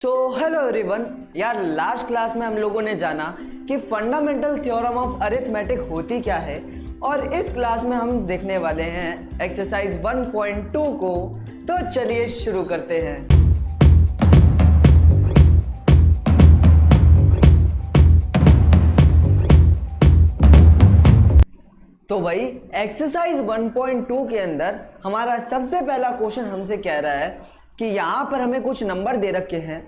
Hello everyone यार, last class में हम लोगों ने जाना कि फंडामेंटल थ्योरम ऑफ अरिथमेटिक होती क्या है, और इस क्लास में हम देखने वाले हैं एक्सरसाइज 1.2 को। तो चलिए शुरू करते हैं। तो भाई एक्सरसाइज 1.2 के अंदर हमारा सबसे पहला क्वेश्चन हमसे कह रहा है कि यहाँ पर हमें कुछ नंबर दे रखे हैं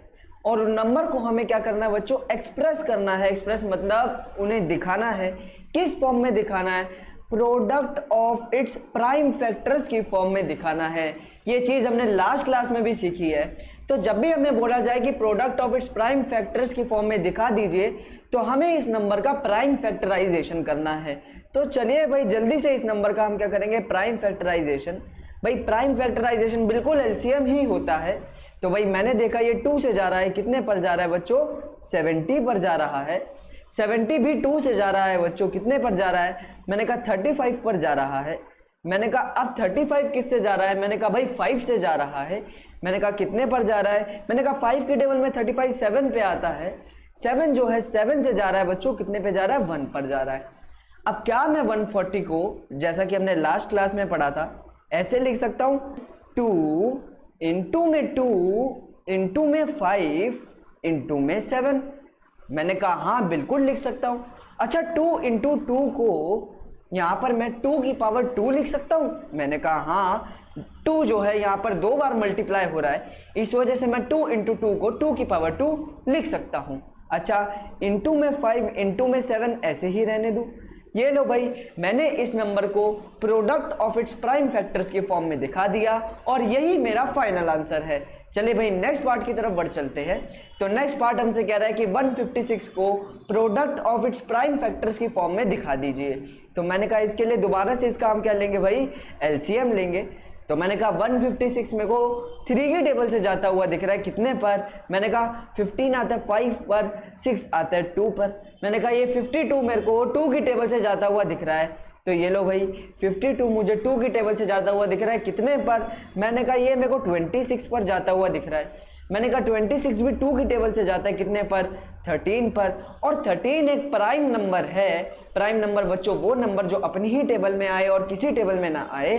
और उन नंबर को हमें क्या करना है बच्चों, एक्सप्रेस करना है। एक्सप्रेस मतलब उन्हें दिखाना है। किस फॉर्म में दिखाना है? Product of its prime factors की फॉर्म में दिखाना है। ये चीज हमने लास्ट क्लास में भी सीखी है। तो जब भी हमें बोला जाए कि product of its prime factors की फॉर्म में दिखा दीजिए, तो हमें इस नंबर का प्राइम फैक्टराइजेशन करना है। तो चलिए भाई जल्दी से इस नंबर का हम क्या करेंगे, प्राइम फैक्टराइजेशन। भाई प्राइम फैक्टराइजेशन बिल्कुल एलसीएम ही होता है। तो भाई मैंने देखा ये 2 से जा रहा है, कितने पर जा रहा है बच्चों, 70 पर जा रहा है। 70 भी 2 से जा रहा है बच्चों, कितने पर जा रहा है, मैंने कहा 35 पर जा रहा है। मैंने कहा अब 35 किससे जा रहा है, मैंने कहा भाई 5 से जा रहा है। मैंने कहा कितने पर जा रहा है, मैंने कहा 5 के टेबल में 35 7 पे आता है। 7 जो है 7 से जा रहा है बच्चों, कितने पे जा रहा है, 1 पर जा रहा है। अब क्या मैं 140 को, जैसा कि हमने लास्ट क्लास में पढ़ा था, ऐसे लिख सकता हूं, 2 इंटू में 2 इंटू में 5 इंटू में 7। मैंने कहा हाँ बिल्कुल लिख सकता हूं। अच्छा 2 इंटू 2 को यहां पर मैं 2 की पावर 2 लिख सकता हूं। मैंने कहा हाँ, 2 जो है यहां पर 2 बार मल्टीप्लाई हो रहा है, इस वजह से मैं 2 इंटू 2 को 2 की पावर 2 लिख सकता हूं। अच्छा इंटू में 5 इंटू में 7 ऐसे ही रहने दूं। ये लो भाई, मैंने इस नंबर को product of its prime factors की फॉर्म में दिखा दिया और यही मेरा फाइनल आंसर है। चलिए भाई नेक्स्ट पार्ट की तरफ बढ़ चलते हैं। तो नेक्स्ट पार्ट हमसे कह रहा है कि 156 को product of its prime factors की फॉर्म में दिखा दीजिए। तो मैंने कहा इसके लिए दोबारा से इसका हम क्या लेंगे भाई, एलसीएम लेंगे। तो मैंने कहा 156 मेरे को 3 के टेबल से जाता हुआ दिख रहा है, कितने पर, मैंने कहा 15 आता है 5 पर, 6 आता है 2 पर। मैंने कहा ये 52 मेरे को 2 की टेबल से जाता हुआ दिख रहा है। तो ये लो भाई 52 मुझे 2 की टेबल से जाता हुआ दिख रहा है, कितने पर, मैंने कहा ये मेरे को 26 पर जाता हुआ दिख रहा है। मैंने कहा 26 भी 2 की टेबल से जाता है, कितने पर, 13 पर। और 13 एक प्राइम नंबर है। प्राइम नंबर बच्चों वो नंबर जो अपनी ही टेबल में आए और किसी टेबल में ना आए।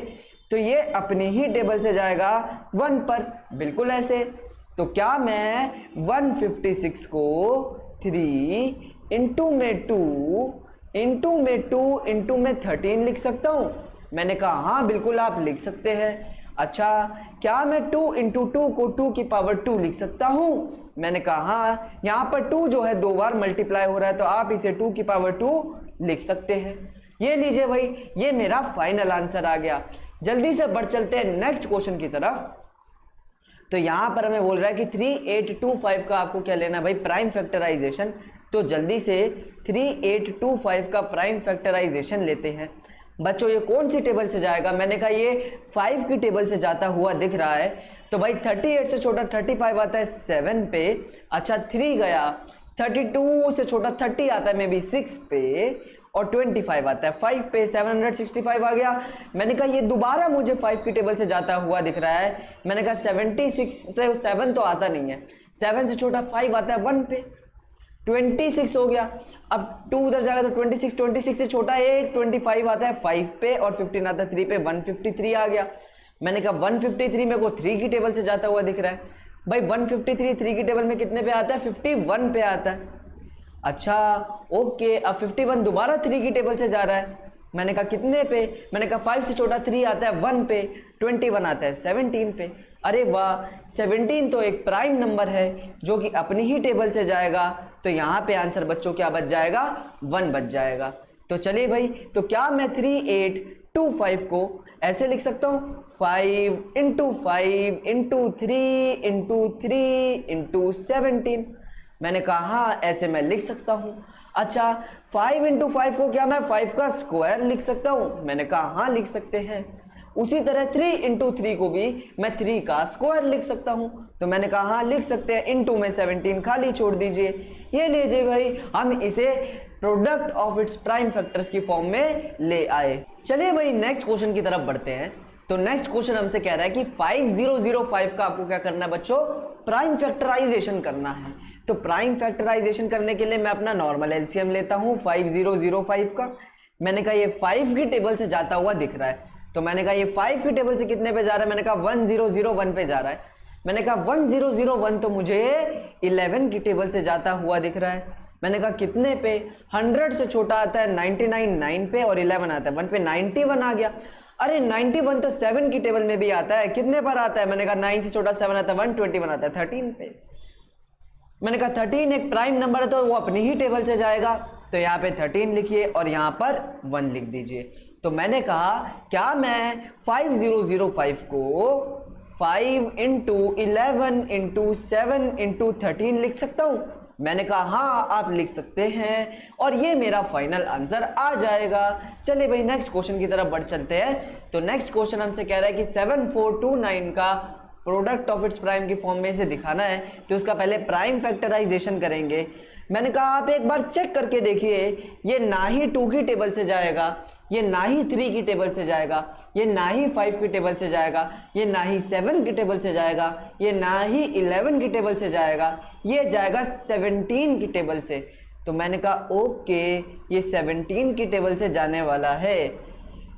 तो ये अपनी ही टेबल से जाएगा 1 पर, बिल्कुल ऐसे। तो क्या मैं 156 को 3 इंटू में 2 इंटू में 2 इंटू में 13 लिख सकता हूं? मैंने कहा हाँ बिल्कुल आप लिख सकते हैं। अच्छा क्या मैं 2 इंटू 2 को 2 की पावर 2 लिख सकता हूं? मैंने कहा हाँ, यहां पर 2 जो है 2 बार मल्टीप्लाई हो रहा है, तो आप इसे 2 की पावर 2 लिख सकते हैं। ये लीजिए भाई, ये मेरा फाइनल आंसर आ गया। जल्दी से बढ़ चलते हैं नेक्स्ट क्वेश्चन की तरफ। तो यहां पर हमें बोल रहा है कि 3825 का आपको क्या लेना है भाई, प्राइम फैक्टराइजेशन। तो जल्दी से 3825 का प्राइम फैक्टराइजेशन लेते हैं। बच्चों ये कौन सी टेबल से जाएगा, मैंने कहा ये 5 की टेबल से जाता हुआ दिख रहा है। तो भाई 38 से छोटा 35 आता है 7 पे। अच्छा 3 गया, 32 से छोटा 30 आता है मे बी 6 पे, और 25 आता है 5 पे, 765 आ गया। मैंने कहा ये दोबारा मुझे 5 की टेबल से जाता हुआ दिख रहा है। मैंने कहा 76 से 7 तो आता नहीं है, 7 से छोटा 5 आता है 1 पे, 26 हो गया। अब 2 उधर जाएगा तो 26 से छोटा एक 25 आता है 5 पे, और 15 आता है 3 पे, 153 आ गया। मैंने कहा 153 मेरे को 3 की टेबल से जाता हुआ दिख रहा है। भाई 153 3 की टेबल में कितने पे आता है, 51 पे आता है। अच्छा ओके, अब 51 दोबारा 3 की टेबल से जा रहा है। मैंने कहा कितने पे, मैंने कहा 5 से छोटा 3 आता है 1 पे, 21 आता है 17 पे। अरे वाह, 17 तो एक प्राइम नंबर है जो कि अपनी ही टेबल से जाएगा। तो यहाँ पे आंसर बच्चों क्या बच जाएगा, 1 बच जाएगा। तो चलिए भाई, तो क्या मैं 3825 को ऐसे लिख सकता हूँ, 5 इंटू 5 इंटू 3 इंटू 3 इंटू 17। मैंने कहा हाँ ऐसे मैं लिख सकता हूं। अच्छा 5 इंटू 5 को क्या मैं 5 का स्क्वायर लिख सकता हूं? मैंने कहा हाँ लिख सकते हैं। उसी तरह 3 इंटू 3 को भी मैं 3 का स्क्वायर लिख सकता हूं। तो मैंने कहा हाँ लिख सकते हैं। इंटू में 17 खाली छोड़ दीजिए। ये लीजिए भाई, हम इसे product of its prime factors की फॉर्म में ले आए। चलिए भाई नेक्स्ट क्वेश्चन की तरफ बढ़ते हैं। तो नेक्स्ट क्वेश्चन हमसे कह रहा है कि 5005 का आपको क्या करना है बच्चों, प्राइम फैक्टराइजेशन करना है। तो प्राइम फैक्टराइजेशन करने के लिए मैं अपना नॉर्मल एलसीएम लेता हूं 5005 का। मैंने कहा ये 5 की टेबल से जाता हुआ दिख रहा है, तो मैंने कहा ये 5 की टेबल से कितने पे जा रहा है, मैंने कहा 1001 पे जा रहा है। मैंने कहा 1001 तो मुझे 11 की टेबल से जाता हुआ दिख रहा है। मैंने कहा कितने पे, 100 से छोटा आता है 99 9 पे, और 11 आता है 1 पे, 91 आ गया। अरे 91 तो 7 की टेबल में भी आता है, कितने पर आता है, मैंने कहा 9 से छोटा 7 आता है 121 आता है 13 पे। मैंने कहा 13 एक प्राइम नंबर है तो वो अपनी ही टेबल से जाएगा, तो यहाँ पे 13 लिखिए और यहाँ पर 1 लिख दीजिए। तो मैंने कहा क्या मैं 5005 को 5 इंटू 11 इंटू 7 इंटू 13 लिख सकता हूं? मैंने कहा हाँ आप लिख सकते हैं, और ये मेरा फाइनल आंसर आ जाएगा। चलिए भाई नेक्स्ट क्वेश्चन की तरफ बढ़ चलते हैं। तो नेक्स्ट क्वेश्चन हमसे कह रहा है कि 7429 का प्रोडक्ट ऑफ इट्स प्राइम की फॉर्म में इसे दिखाना है, तो उसका पहले प्राइम फैक्टराइजेशन करेंगे। मैंने कहा आप एक बार चेक करके देखिए, ये ना ही 2 की टेबल से जाएगा, ये ना ही 3 की टेबल से जाएगा, ये ना ही 5 की टेबल से जाएगा, ये ना ही 7 की टेबल से जाएगा, ये ना ही 11 की टेबल से जाएगा, ये जाएगा 17 की टेबल से। तो मैंने कहा ओके ये 17 की टेबल से जाने वाला है,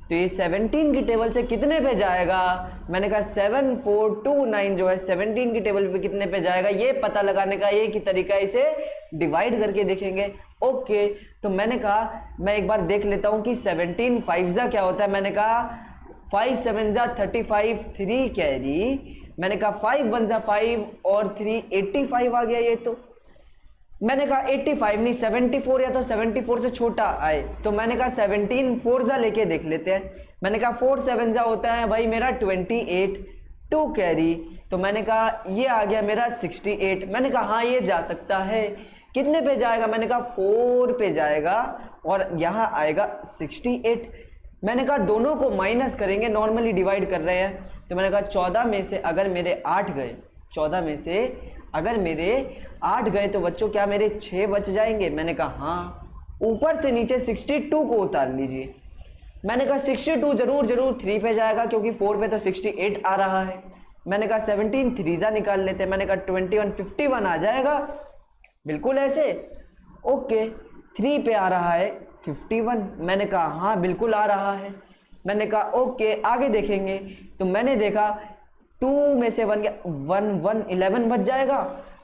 तो ये 17 की टेबल से कितने पे जाएगा, मैंने कहा 7429 जो है 17 की टेबल पे कितने पे जाएगा, ये पता लगाने का एक ही तरीका है, इसे डिवाइड करके देखेंगे। ओके तो मैंने कहा मैं एक बार देख लेता हूं कि 17 5 जा क्या होता है। मैंने कहा 5 7 जा 35 3 कैरी, मैंने कहा 5 1 जा 5 और 3 85 आ गया। ये तो मैंने कहा 85 नहीं 74 या तो 74 से छोटा आए, तो मैंने कहा 17 4 जा लेके देख लेते हैं। मैंने कहा 4 7 जा होता है भाई मेरा 28 2 कैरी, तो मैंने कहा ये आ गया मेरा 68। मैंने कहा हाँ ये जा सकता है, कितने पे जाएगा, मैंने कहा 4 पे जाएगा और यहाँ आएगा 68। मैंने कहा दोनों को माइनस करेंगे, नॉर्मली डिवाइड कर रहे हैं, तो मैंने कहा 14 में से अगर मेरे 8 गए, 14 में से अगर मेरे 8 गए तो बच्चों क्या मेरे 6 बच जाएंगे। मैंने कहा हाँ, ऊपर से नीचे 62 को उतार लीजिए। मैंने कहा 62 जरूर 3 पे जाएगा क्योंकि 4 पे तो 68 आ रहा है। मैंने कहा 17 3 जा निकाल लेते हैं, मैंने कहा 21 51 आ जाएगा, बिल्कुल ऐसे। ओके 3 पे आ रहा है 51, मैंने कहा हाँ बिल्कुल आ रहा है। मैंने कहा ओके आगे देखेंगे, तो मैंने देखा 2 में से 1 गया 1 11 बच जाएगा।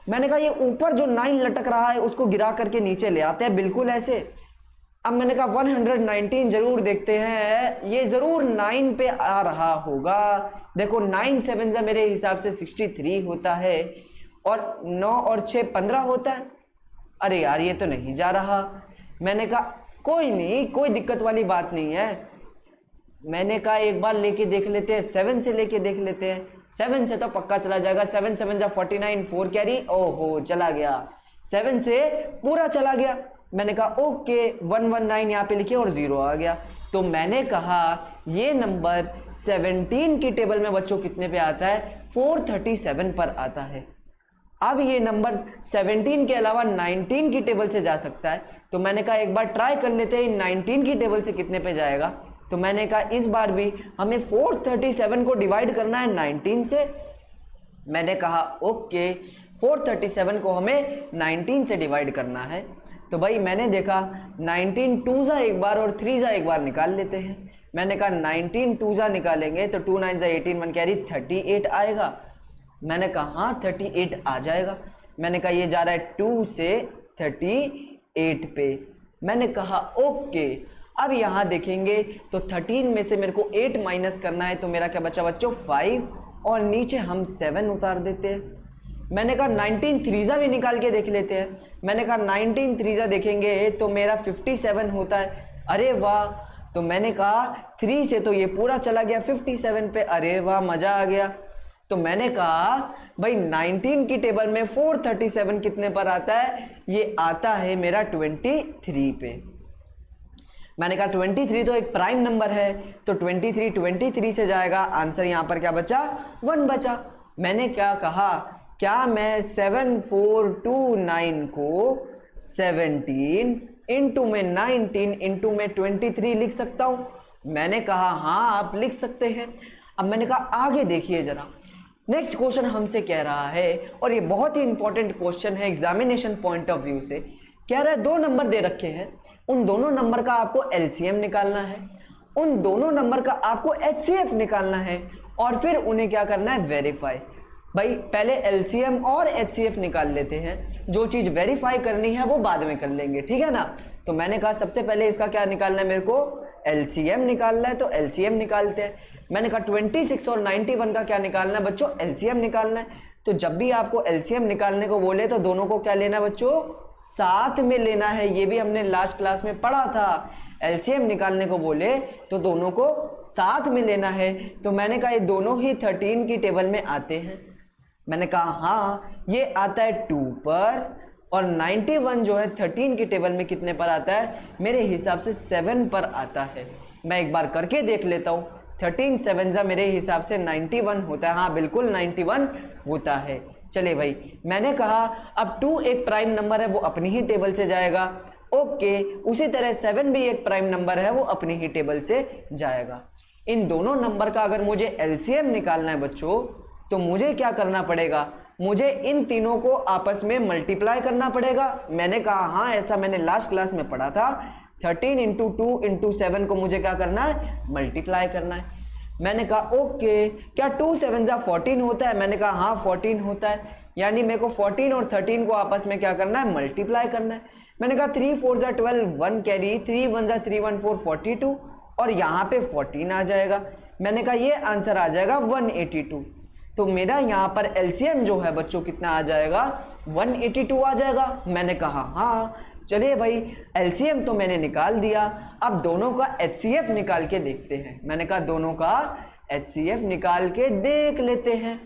मैंने कहा ये ऊपर जो 9 लटक रहा है उसको गिरा करके नीचे ले आते हैं, बिल्कुल ऐसे। अब मैंने कहा 119 जरूर देखते हैं, ये जरूर 9 पे आ रहा होगा। देखो 9 7 जा मेरे हिसाब से 63 होता है, और 9 और 6 15 होता है। अरे यार ये तो नहीं जा रहा। मैंने कहा कोई नहीं, कोई दिक्कत वाली बात नहीं है। मैंने कहा एक बार लेके देख लेते हैं, 7 से लेके देख लेते हैं, 7 से तो पक्का चला जाएगा। 7 7 जा 49 4 कैरी, ओहो चला गया, 7 से पूरा चला गया। मैंने कहा ओके 119 यहाँ पे लिखे और 0 आ गया। तो मैंने कहा ये नंबर 17 की टेबल में बच्चों कितने पे आता है, 437 पर आता है। अब ये नंबर 17 के अलावा 19 की टेबल से जा सकता है, तो मैंने कहा एक बार ट्राई कर लेते हैं 19 की टेबल से कितने पे जाएगा। तो मैंने कहा इस बार भी हमें 437 को डिवाइड करना है 19 से। मैंने कहा ओके 437 को हमें 19 से डिवाइड करना है। तो भाई मैंने देखा 19 2 जा एक बार और 3 जा एक बार निकाल लेते हैं। मैंने कहा 19 2 जा निकालेंगे तो 2 9 जा 18 1 कैरी 38 आएगा। मैंने कहा हाँ 38 आ जाएगा। मैंने कहा ये जा रहा है 2 से 38 पे। मैंने कहा ओके, अब यहाँ देखेंगे तो 13 में से मेरे को 8 माइनस करना है, तो मेरा क्या बचा बच्चों 5, और नीचे हम 7 उतार देते हैं। मैंने कहा 19 3 जा भी निकाल के देख लेते हैं। मैंने कहा 19 3 जा देखेंगे तो मेरा 57 होता है। अरे वाह, तो मैंने कहा 3 से तो ये पूरा चला गया 57 पे। अरे वाह मजा आ गया। तो मैंने कहा भाई 19 की टेबल में 437 कितने पर आता है, ये आता है मेरा 23 पे। मैंने कहा 23 तो एक प्राइम नंबर है, तो 23 से जाएगा। आंसर यहां पर क्या बचा, 1 बचा। मैंने क्या कहा, क्या मैं 7429 को 17 इंटू में 19 इंटू में 23 लिख सकता हूं। मैंने कहा हाँ आप लिख सकते हैं। अब मैंने कहा आगे देखिए जरा, नेक्स्ट क्वेश्चन हमसे कह रहा है, और ये बहुत ही इंपॉर्टेंट क्वेश्चन है एग्जामिनेशन पॉइंट ऑफ व्यू से। कह रहा है 2 नंबर दे रखे हैं, उन दोनों नंबर का आपको एलसीएम निकालना है, उन दोनों नंबर का आपको एचसीएफ निकालना है, और फिर उन्हें क्या करना है, वेरीफाई। भाई पहले एलसीएम और एचसीएफ निकाल लेते हैं, जो चीज वेरीफाई करनी है वो बाद में कर लेंगे, ठीक है ना। तो मैंने कहा सबसे पहले इसका क्या निकालना है, मेरे को एलसीएम निकालना है, तो एलसीएम निकालते हैं। मैंने कहा 26 और 91 का क्या निकालना है बच्चों, एलसीएम निकालना है। तो जब भी आपको एलसीएम निकालने को बोले तो दोनों को क्या लेना है बच्चों, साथ में लेना है। ये भी हमने लास्ट क्लास में पढ़ा था, एलसीएम निकालने को बोले तो दोनों को साथ में लेना है। तो मैंने कहा ये दोनों ही 13 की टेबल में आते हैं। मैंने कहा हाँ ये आता है 2 पर, और 91 जो है 13 की टेबल में कितने पर आता है, मेरे हिसाब से 7 पर आता है। मैं एक बार करके देख लेता हूँ। 13 7 मेरे हिसाब से 91 होता है। हाँ बिल्कुल 91 होता है। चले भाई, मैंने कहा अब 2 एक प्राइम नंबर है, वो अपनी ही टेबल से जाएगा। ओके, उसी तरह 7 भी एक प्राइम नंबर है, वो अपनी ही टेबल से जाएगा। इन दोनों नंबर का अगर मुझे एलसीएम निकालना है बच्चों, तो मुझे क्या करना पड़ेगा, मुझे इन तीनों को आपस में मल्टीप्लाई करना पड़ेगा। मैंने कहा हाँ ऐसा मैंने लास्ट क्लास में पढ़ा था। 13 इंटू 2 इंटू 7 को मुझे क्या करना है, मल्टीप्लाई करना है। मैंने कहा ओके, क्या 2 7 14 होता है, मैंने कहा हाँ 14 होता है। यानी मेरे को 14 और 13 को आपस में क्या करना है, मल्टीप्लाई करना है। मैंने कहा 3 4 12 1 कैरी, 3 1 3 1 4 42, और यहाँ पे 14 आ जाएगा। मैंने कहा ये आंसर आ जाएगा 182। तो मेरा यहाँ पर एलसीएम जो है बच्चों कितना आ जाएगा, 182 आ जाएगा। मैंने कहा हाँ, चलिए भाई एलसीएम तो मैंने निकाल दिया, अब दोनों का एचसीएफ निकाल के देखते हैं। मैंने कहा दोनों का एचसीएफ निकाल के देख लेते हैं।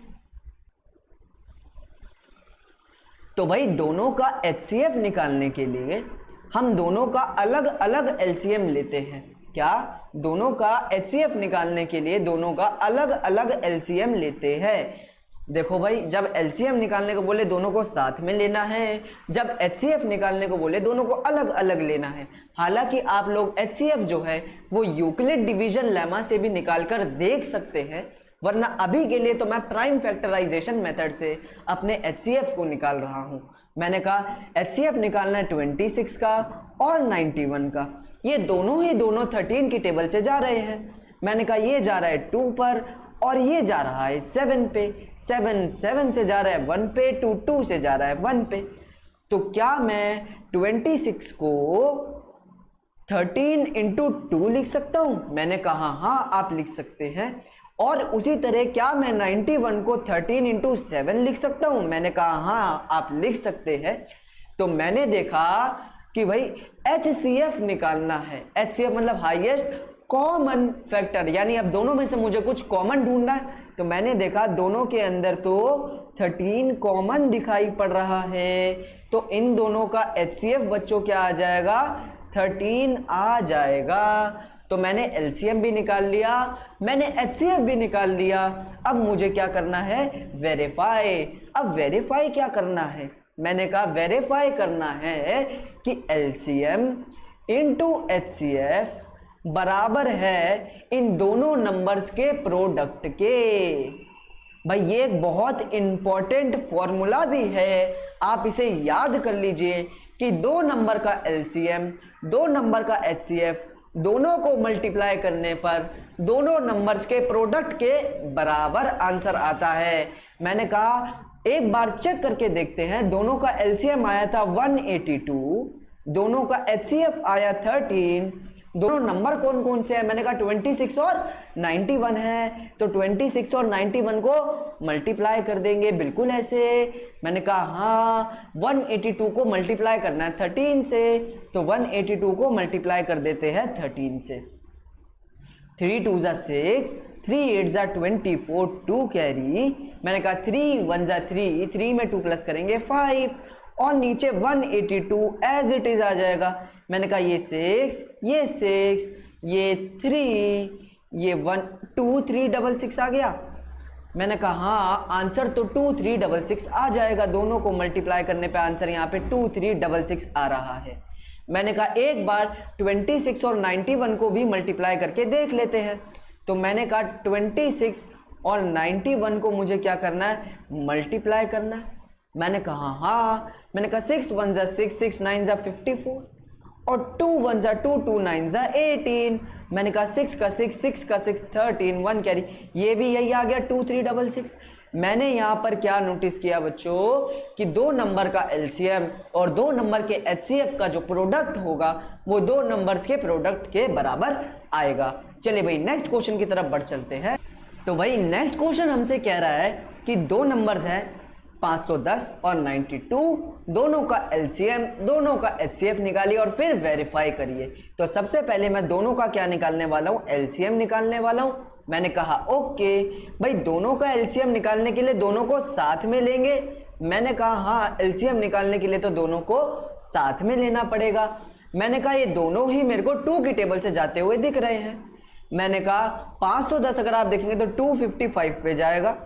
तो भाई दोनों का एचसीएफ निकालने के लिए हम दोनों का अलग अलग एलसीएम लेते हैं। क्या, दोनों का एचसीएफ निकालने के लिए दोनों का अलग अलग एलसीएम लेते हैं। देखो भाई, जब एलसीएम निकालने को बोले दोनों को साथ में लेना है, जब एचसीएफ निकालने को बोले दोनों को अलग अलग लेना है। हालांकि आप लोग एचसीएफ जो है वो यूक्लिड डिवीजन लेमा से भी निकाल कर देख सकते हैं, वरना अभी के लिए तो मैं प्राइम फैक्टराइजेशन मेथड से अपने एचसीएफ को निकाल रहा हूं। मैंने कहा एचसीएफ निकालना है 26 का और 91 का। ये दोनों ही दोनों 13 की टेबल से जा रहे हैं। मैंने कहा ये जा रहा है 2 पर और ये जा रहा है 7 पे। 7 से जा रहा है 1 पे, 2 से जा रहा है 1 पे। तो क्या मैं 26 को 13 इंटू 2 लिख सकता हूं? मैंने कहा हाँ आप लिख सकते हैं। और उसी तरह क्या मैं 91 को 13 इंटू 7 लिख सकता हूं? मैंने कहा हाँ आप लिख सकते हैं। तो मैंने देखा कि भाई एचसीएफ निकालना है। एचसीएफ मतलब हाईएस्ट कॉमन फैक्टर, यानी अब दोनों में से मुझे कुछ कॉमन ढूंढना है। तो मैंने देखा दोनों के अंदर तो 13 कॉमन दिखाई पड़ रहा है, तो इन दोनों का एचसीएफ बच्चों क्या आ जाएगा, 13 आ जाएगा। तो मैंने एलसीएम भी निकाल लिया, मैंने एचसीएफ भी निकाल लिया। अब मुझे क्या करना है, वेरीफाई। अब वेरीफाई क्या करना है, मैंने कहा वेरीफाई करना है कि एलसीएम इंटू एचसीएफ बराबर है इन दोनों नंबर्स के प्रोडक्ट के। भाई ये एक बहुत इंपॉर्टेंट फॉर्मूला भी है, आप इसे याद कर लीजिए कि 2 नंबर का एलसीएम 2 नंबर का एचसीएफ दोनों को मल्टीप्लाई करने पर दोनों नंबर्स के प्रोडक्ट के बराबर आंसर आता है। मैंने कहा एक बार चेक करके देखते हैं। दोनों का एलसीएम आया था 182, दोनों का एचसीएफ आया 13। दोनों नंबर कौन कौन से हैं, मैंने कहा 26 और 91 है। तो 26 और 91 को मल्टीप्लाई कर देंगे, बिल्कुल ऐसे। मैंने कहा हाँ 182 को मल्टीप्लाई करना है 13 से, तो 182 को मल्टीप्लाई कर देते हैं 13 से। 3 2 6, 3 8 24, 2 कैरी। मैंने कहा 3 1 3, 3 में 2 प्लस करेंगे 5, और नीचे 182 एज इट इज आ जाएगा। मैंने कहा ये 6, ये 6, ये 3, ये 1 2 3 6 6 आ गया। मैंने कहा हाँ आंसर तो 2 3 6 6 आ जाएगा। दोनों को मल्टीप्लाई करने पे आंसर यहाँ पे 2 3 6 6 आ रहा है। मैंने कहा एक बार 26 और 91 को भी मल्टीप्लाई करके देख लेते हैं। तो मैंने कहा 26 और 91 को मुझे क्या करना है, मल्टीप्लाई करना है। मैंने कहा हाँ, मैंने कहा 6 1 जा 6, 6 9 जा 54 और 2 1 जा 2, 2 9 जा 18। मैंने कहा 6 का 6, 6 का 6 13, 1 कैरी, ये भी यही आ गया 2366। मैंने यहाँ पर क्या नोटिस किया बच्चों कि दो नंबर का एलसीएम और दो नंबर के एचसीएफ का जो प्रोडक्ट होगा वो दो नंबर्स के प्रोडक्ट के बराबर आएगा। चलिए भाई नेक्स्ट क्वेश्चन की तरफ बढ़ चलते हैं। तो भाई नेक्स्ट क्वेश्चन हमसे कह रहा है कि दो नंबर्स हैं 510 और 92, दोनों का एलसीएम दोनों का एचसीएफ निकालिए और फिर वेरीफाई करिए। तो सबसे पहले मैं दोनों का क्या निकालने वाला हूँ, एलसीएम निकालने वाला हूँ। मैंने कहा ओके भाई, दोनों का एलसीएम निकालने के लिए दोनों को साथ में लेंगे। मैंने कहा हाँ, एलसीएम निकालने के लिए तो दोनों को साथ में लेना पड़ेगा। मैंने कहा ये दोनों ही मेरे को 2 की टेबल से जाते हुए दिख रहे हैं। मैंने कहा 510 अगर आप देखेंगे तो 255 पे जाएगा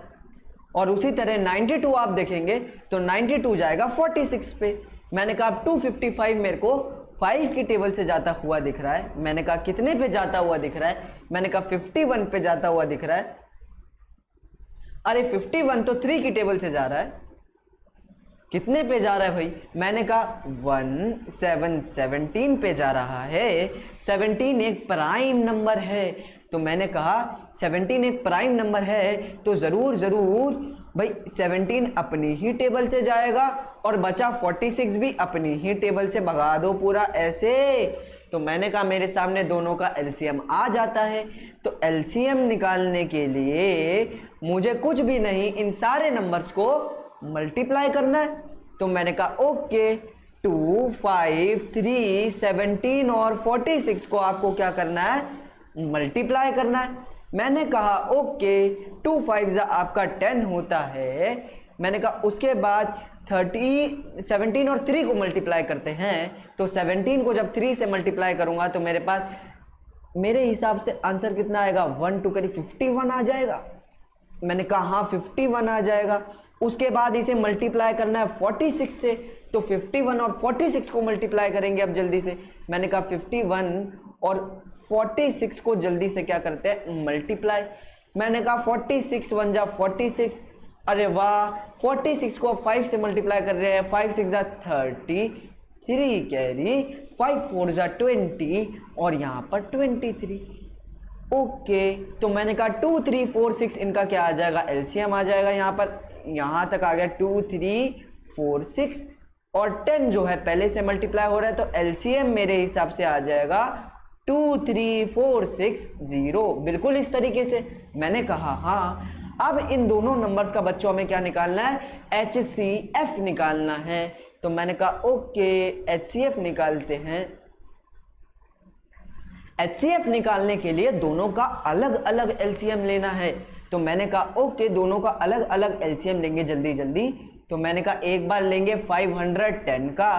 और उसी तरह 92 आप देखेंगे तो 92 जाएगा 46 पे। मैंने कहा 255 मेरे को 5 की टेबल से जाता हुआ दिख रहा है। मैंने कहा कितने पे जाता हुआ दिख रहा है, मैंने कहा 51 पे जाता हुआ दिख रहा है। अरे 51 तो 3 की टेबल से जा रहा है, कितने पे जा रहा है भाई, मैंने कहा 17 पे जा रहा है। 17 एक प्राइम नंबर है, तो मैंने कहा 17 एक प्राइम नंबर है तो जरूर जरूर भाई 17 अपनी ही टेबल से जाएगा और बचा 46 भी अपनी ही टेबल से भगा दो पूरा ऐसे। तो मैंने कहा मेरे सामने दोनों का एलसीएम आ जाता है। तो एलसीएम निकालने के लिए मुझे कुछ भी नहीं, इन सारे नंबर्स को मल्टीप्लाई करना है। तो मैंने कहा ओके 2 5 3 17 और 46 को आपको क्या करना है, मल्टीप्लाई करना है। मैंने कहा ओके 2 5 आपका 10 होता है। मैंने कहा उसके बाद 17 और 3 को मल्टीप्लाई करते हैं। तो 17 को जब 3 से मल्टीप्लाई करूंगा तो मेरे पास मेरे हिसाब से आंसर कितना आएगा, 1 2 करी 51 आ जाएगा। मैंने कहा हाँ 51 आ जाएगा। उसके बाद इसे मल्टीप्लाई करना है 46 से, तो 51 और 46 को मल्टीप्लाई करेंगे अब जल्दी से। मैंने कहा 51 और 46 को जल्दी से क्या करते हैं, मल्टीप्लाई। मैंने कहा 46 1 जा 46, अरे वाह 46 को अब 5 से मल्टीप्लाई कर रहे हैं, 5 6 जा 33 कैरी, 5 4 जा 20 और यहाँ पर 23। ओके तो मैंने कहा 2 3 4 6 इनका क्या आ जाएगा, एलसीएम आ जाएगा। यहाँ पर यहाँ तक आ गया 2 3 4 6 और 10 जो है पहले से मल्टीप्लाई हो रहा है, तो एलसीएम मेरे हिसाब से आ जाएगा 2 3 4 6 0, बिल्कुल इस तरीके से। मैंने कहा हाँ, अब इन दोनों नंबर्स का बच्चों हमें क्या निकालना है, एचसीएफ निकालना है। तो मैंने कहा ओके एचसीएफ निकालते हैं। एचसीएफ निकालने के लिए दोनों का अलग अलग एलसीएम लेना है। तो मैंने कहा ओके दोनों का अलग अलग एलसीएम लेंगे जल्दी जल्दी। तो मैंने कहा एक बार लेंगे 510 का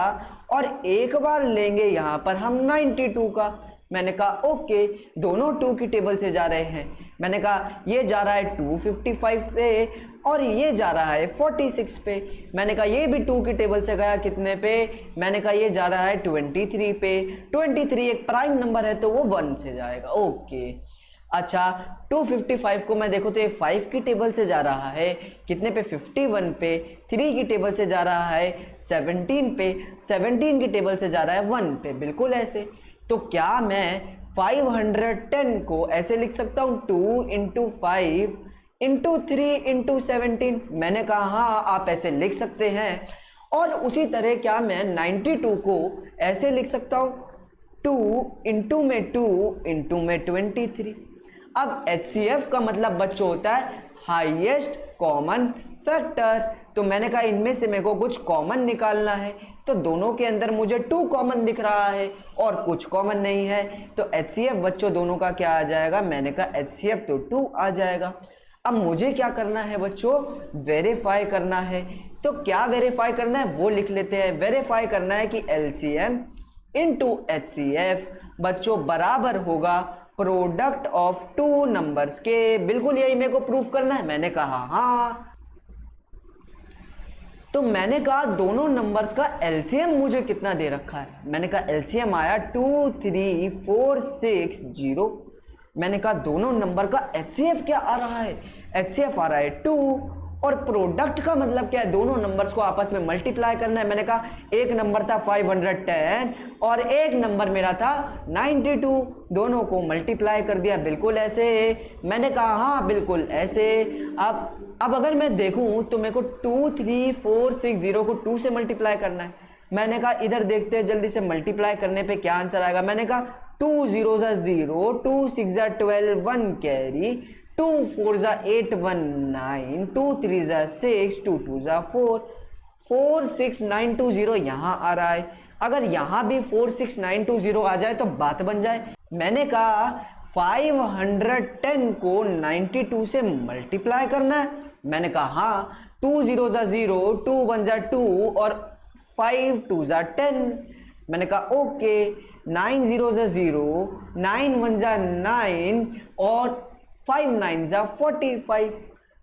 और एक बार लेंगे यहाँ पर हम 92 का। मैंने कहा ओके दोनों 2 की टेबल से जा रहे हैं। मैंने कहा ये जा रहा है 255 पे और ये जा रहा है 46 पे। मैंने कहा ये भी 2 की टेबल से गया कितने पे, मैंने कहा ये जा रहा है 23 पे। 23 एक प्राइम नंबर है तो वो 1 से जाएगा। ओके अच्छा 255 को मैं देखो तो ये 5 की टेबल से जा रहा है कितने पे, 51 पे। 3 की टेबल से जा रहा है 17 पे, 17 की टेबल से जा रहा है 1 पे, बिल्कुल ऐसे। तो क्या मैं 510 को ऐसे लिख सकता हूँ 2 इंटू 5 इंटू 3 इंटू 17, मैंने कहा हाँ आप ऐसे लिख सकते हैं। और उसी तरह क्या मैं 92 को ऐसे लिख सकता हूँ 2 इंटू में 2 इंटू में 23। अब HCF का मतलब बच्चों होता है हाईएस्ट कॉमन फैक्टर। तो मैंने कहा इनमें से मेरे को कुछ कॉमन निकालना है, तो दोनों के अंदर मुझे 2 कॉमन दिख रहा है और कुछ कॉमन नहीं है। तो HCF बच्चों दोनों का क्या आ जाएगा, मैंने कहा HCF तो 2 आ जाएगा। अब मुझे क्या करना है बच्चों, वेरीफाई करना है। तो क्या वेरीफाई करना है वो लिख लेते हैं। वेरीफाई करना है कि LCM इंटू HCF बच्चों बराबर होगा प्रोडक्ट ऑफ 2 नंबर्स के। बिल्कुल यही मेरे को प्रूफ करना है। मैंने कहा हाँ, तो मैंने कहा दोनों नंबर्स का एलसीएम मुझे कितना दे रखा है, मैंने कहा एलसीएम आया 2 3 4 6 0। मैंने कहा दोनों नंबर का HCF क्या आ रहा है, HCF आ रहा है 2, और प्रोडक्ट का मतलब क्या है, दोनों नंबर्स को आपस में मल्टीप्लाई करना है। मैंने कहा एक नंबर था 510 और एक नंबर मेरा था 92, दोनों को मल्टीप्लाई कर दिया, बिल्कुल ऐसे। मैंने कहा हाँ बिल्कुल ऐसे। अब अगर मैं देखूं तो मेरे को 23460 को 2 से मल्टीप्लाई करना है। मैंने कहा इधर देखते हैं जल्दी से मल्टीप्लाई करने पे क्या आंसर आएगा। मैंने कहा 2 0 0, 2 6 12, 1 कैरी, 2 4 8 1 9, 2 3 6, 2 2 4, 4 6 9 2 0 यहाँ आ रहा है। अगर यहाँ भी 4 6 9 2 0 आ जाए तो बात बन जाए। मैंने कहा 510 को 92 से मल्टीप्लाई करना है। मैंने कहा हाँ, 2 0 0, 2 1 2 और 5 2 10। मैंने कहा ओके, 9 0 0, 9 1 9 और 5 9 45।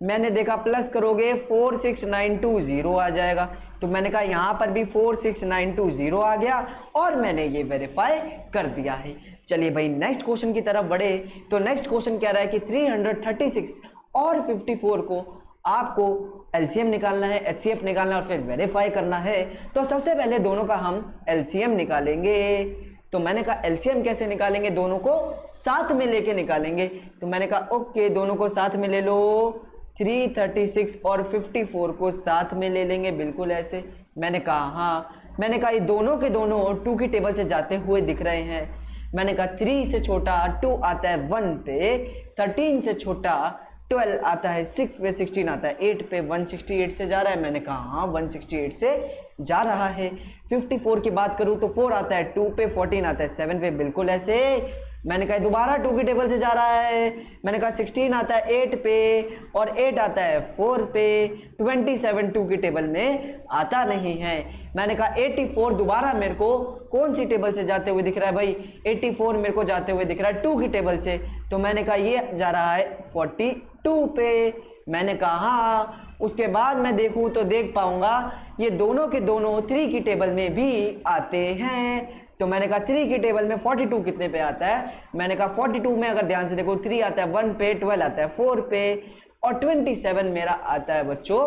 मैंने देखा प्लस करोगे 4 6 9 2 0 आ जाएगा। तो मैंने कहा यहाँ पर भी 4 6 9 2 0 आ गया और मैंने ये वेरीफाई कर दिया है। चलिए भाई नेक्स्ट क्वेश्चन की तरफ बढ़े। तो नेक्स्ट क्वेश्चन कह रहा है कि 336 और 54 को आपको एलसीएम निकालना है, एचसीएफ निकालना है और फिर वेरीफाई करना है। तो सबसे पहले दोनों का हम एलसीएम निकालेंगे। तो मैंने कहा एलसीएम कैसे निकालेंगे, दोनों को साथ में लेके निकालेंगे। तो मैंने कहा ओके, दोनों को साथ में ले लो, 336 और 54 को साथ में ले लेंगे, बिल्कुल ऐसे। मैंने कहा हाँ, मैंने कहा ये दोनों के दोनों 2 की टेबल से जाते हुए दिख रहे हैं। मैंने कहा 3 से छोटा 2 आता है 1 पे, 13 से छोटा 12 आता है 6 पे, 16 आता है 8 पे, 168 से जा रहा है। मैंने कहा हाँ 168 से जा रहा है। 54 की बात करूं तो 4 आता है 2 पे, 14 आता है 7 पे, बिल्कुल ऐसे। मैंने कहा दोबारा 2 की टेबल से जा रहा है। मैंने कहा 16 आता है 8 पे और 8 आता है 4 पे, 27 2 की टेबल में आता नहीं है। मैंने कहा 84 दोबारा मेरे को कौन सी टेबल से जाते हुए दिख रहा है भाई, 84 मेरे को जाते हुए दिख रहा है 2 की टेबल से। तो मैंने कहा ये जा रहा है 42 पे। मैंने कहा हाँ। उसके बाद मैं देखूं तो देख पाऊंगा ये दोनों के दोनों 3 की टेबल में भी आते हैं। तो मैंने कहा 3 की टेबल में 42 कितने पे आता है। मैंने कहा 42 में अगर ध्यान से देखो 3 आता है 1 पे, 12 आता है 4 पे और 27 मेरा आता है बच्चों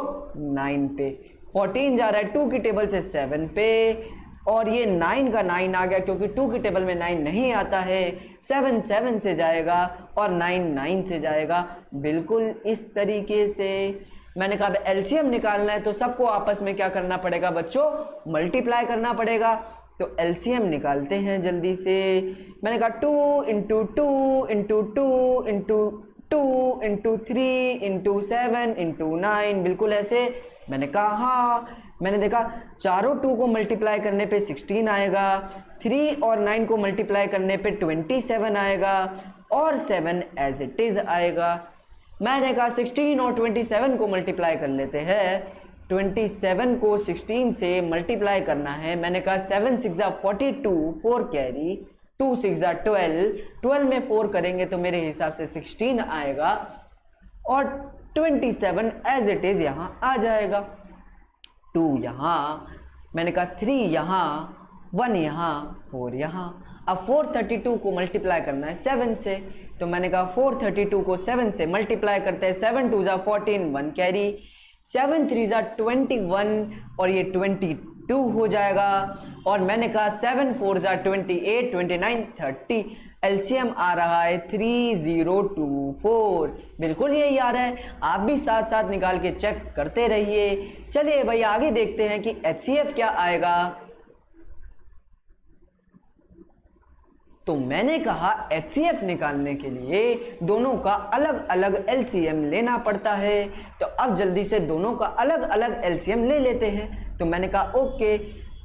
9 पे। 14 जा रहा है 2 की टेबल से 7 पे और ये 9 का 9 आ गया क्योंकि 2 की टेबल में 9 नहीं आता है। 7 7 से जाएगा और 9 9 से जाएगा, बिल्कुल इस तरीके से। मैंने कहा एलसीएम निकालना है तो सबको आपस में क्या करना पड़ेगा बच्चों, मल्टीप्लाई करना पड़ेगा। तो एलसीएम निकालते हैं जल्दी से। मैंने कहा 2 into 2 into 2 into 2 into 3 into 7 into 9, बिल्कुल ऐसे। मैंने कहा हाँ। मैंने देखा चारों 2 को मल्टीप्लाई करने पे 16 आएगा, 3 और 9 को मल्टीप्लाई करने पे 27 आएगा और 7 एज इट इज आएगा। मैंने कहा 16 और 27 को मल्टीप्लाई कर लेते हैं। 27 को 16 से मल्टीप्लाई करना है। मैंने कहा 7 6 42, 4 कैरी, 2 6 12, 12 में 4 करेंगे तो मेरे हिसाब से 16 आएगा और 27 एज इट इज यहाँ आ जाएगा। 2 यहाँ, मैंने कहा 3 यहाँ, 1 यहाँ, 4 यहाँ। अब 432 को मल्टीप्लाई करना है 7 से। तो मैंने कहा 432 को 7 से मल्टीप्लाई करते हैं। 7 2 14, 1 कैरी, 7 3 21 और ये 22 हो जाएगा। और मैंने कहा 7 4 28, 29 30। एलसीएम आ रहा है 3024, बिल्कुल यही आ रहा है। आप भी साथ साथ निकाल के चेक करते रहिए। चलिए भाई आगे देखते हैं कि एचसीएफ क्या आएगा। तो मैंने कहा एचसीएफ निकालने के लिए दोनों का अलग अलग एलसीएम लेना पड़ता है। तो अब जल्दी से दोनों का अलग अलग एलसीएम ले लेते हैं। तो मैंने कहा ओके,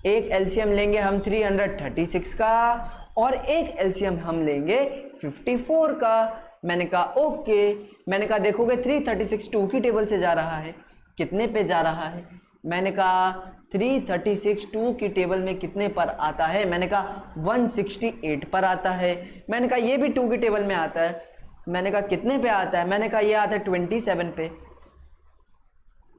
एक एलसीएम लेंगे हम 336 का और एक एलसीएम हम लेंगे 54 का। मैंने कहा ओके। मैंने कहा देखोगे 336 2 की टेबल से जा रहा है, कितने पे जा रहा है। मैंने कहा 336 2 की टेबल में कितने पर आता है। मैंने कहा 168 पर आता है। मैंने कहा ये भी 2 की टेबल में आता है। मैंने कहा कितने पे आता है। मैंने कहा ये आता है 27 पे।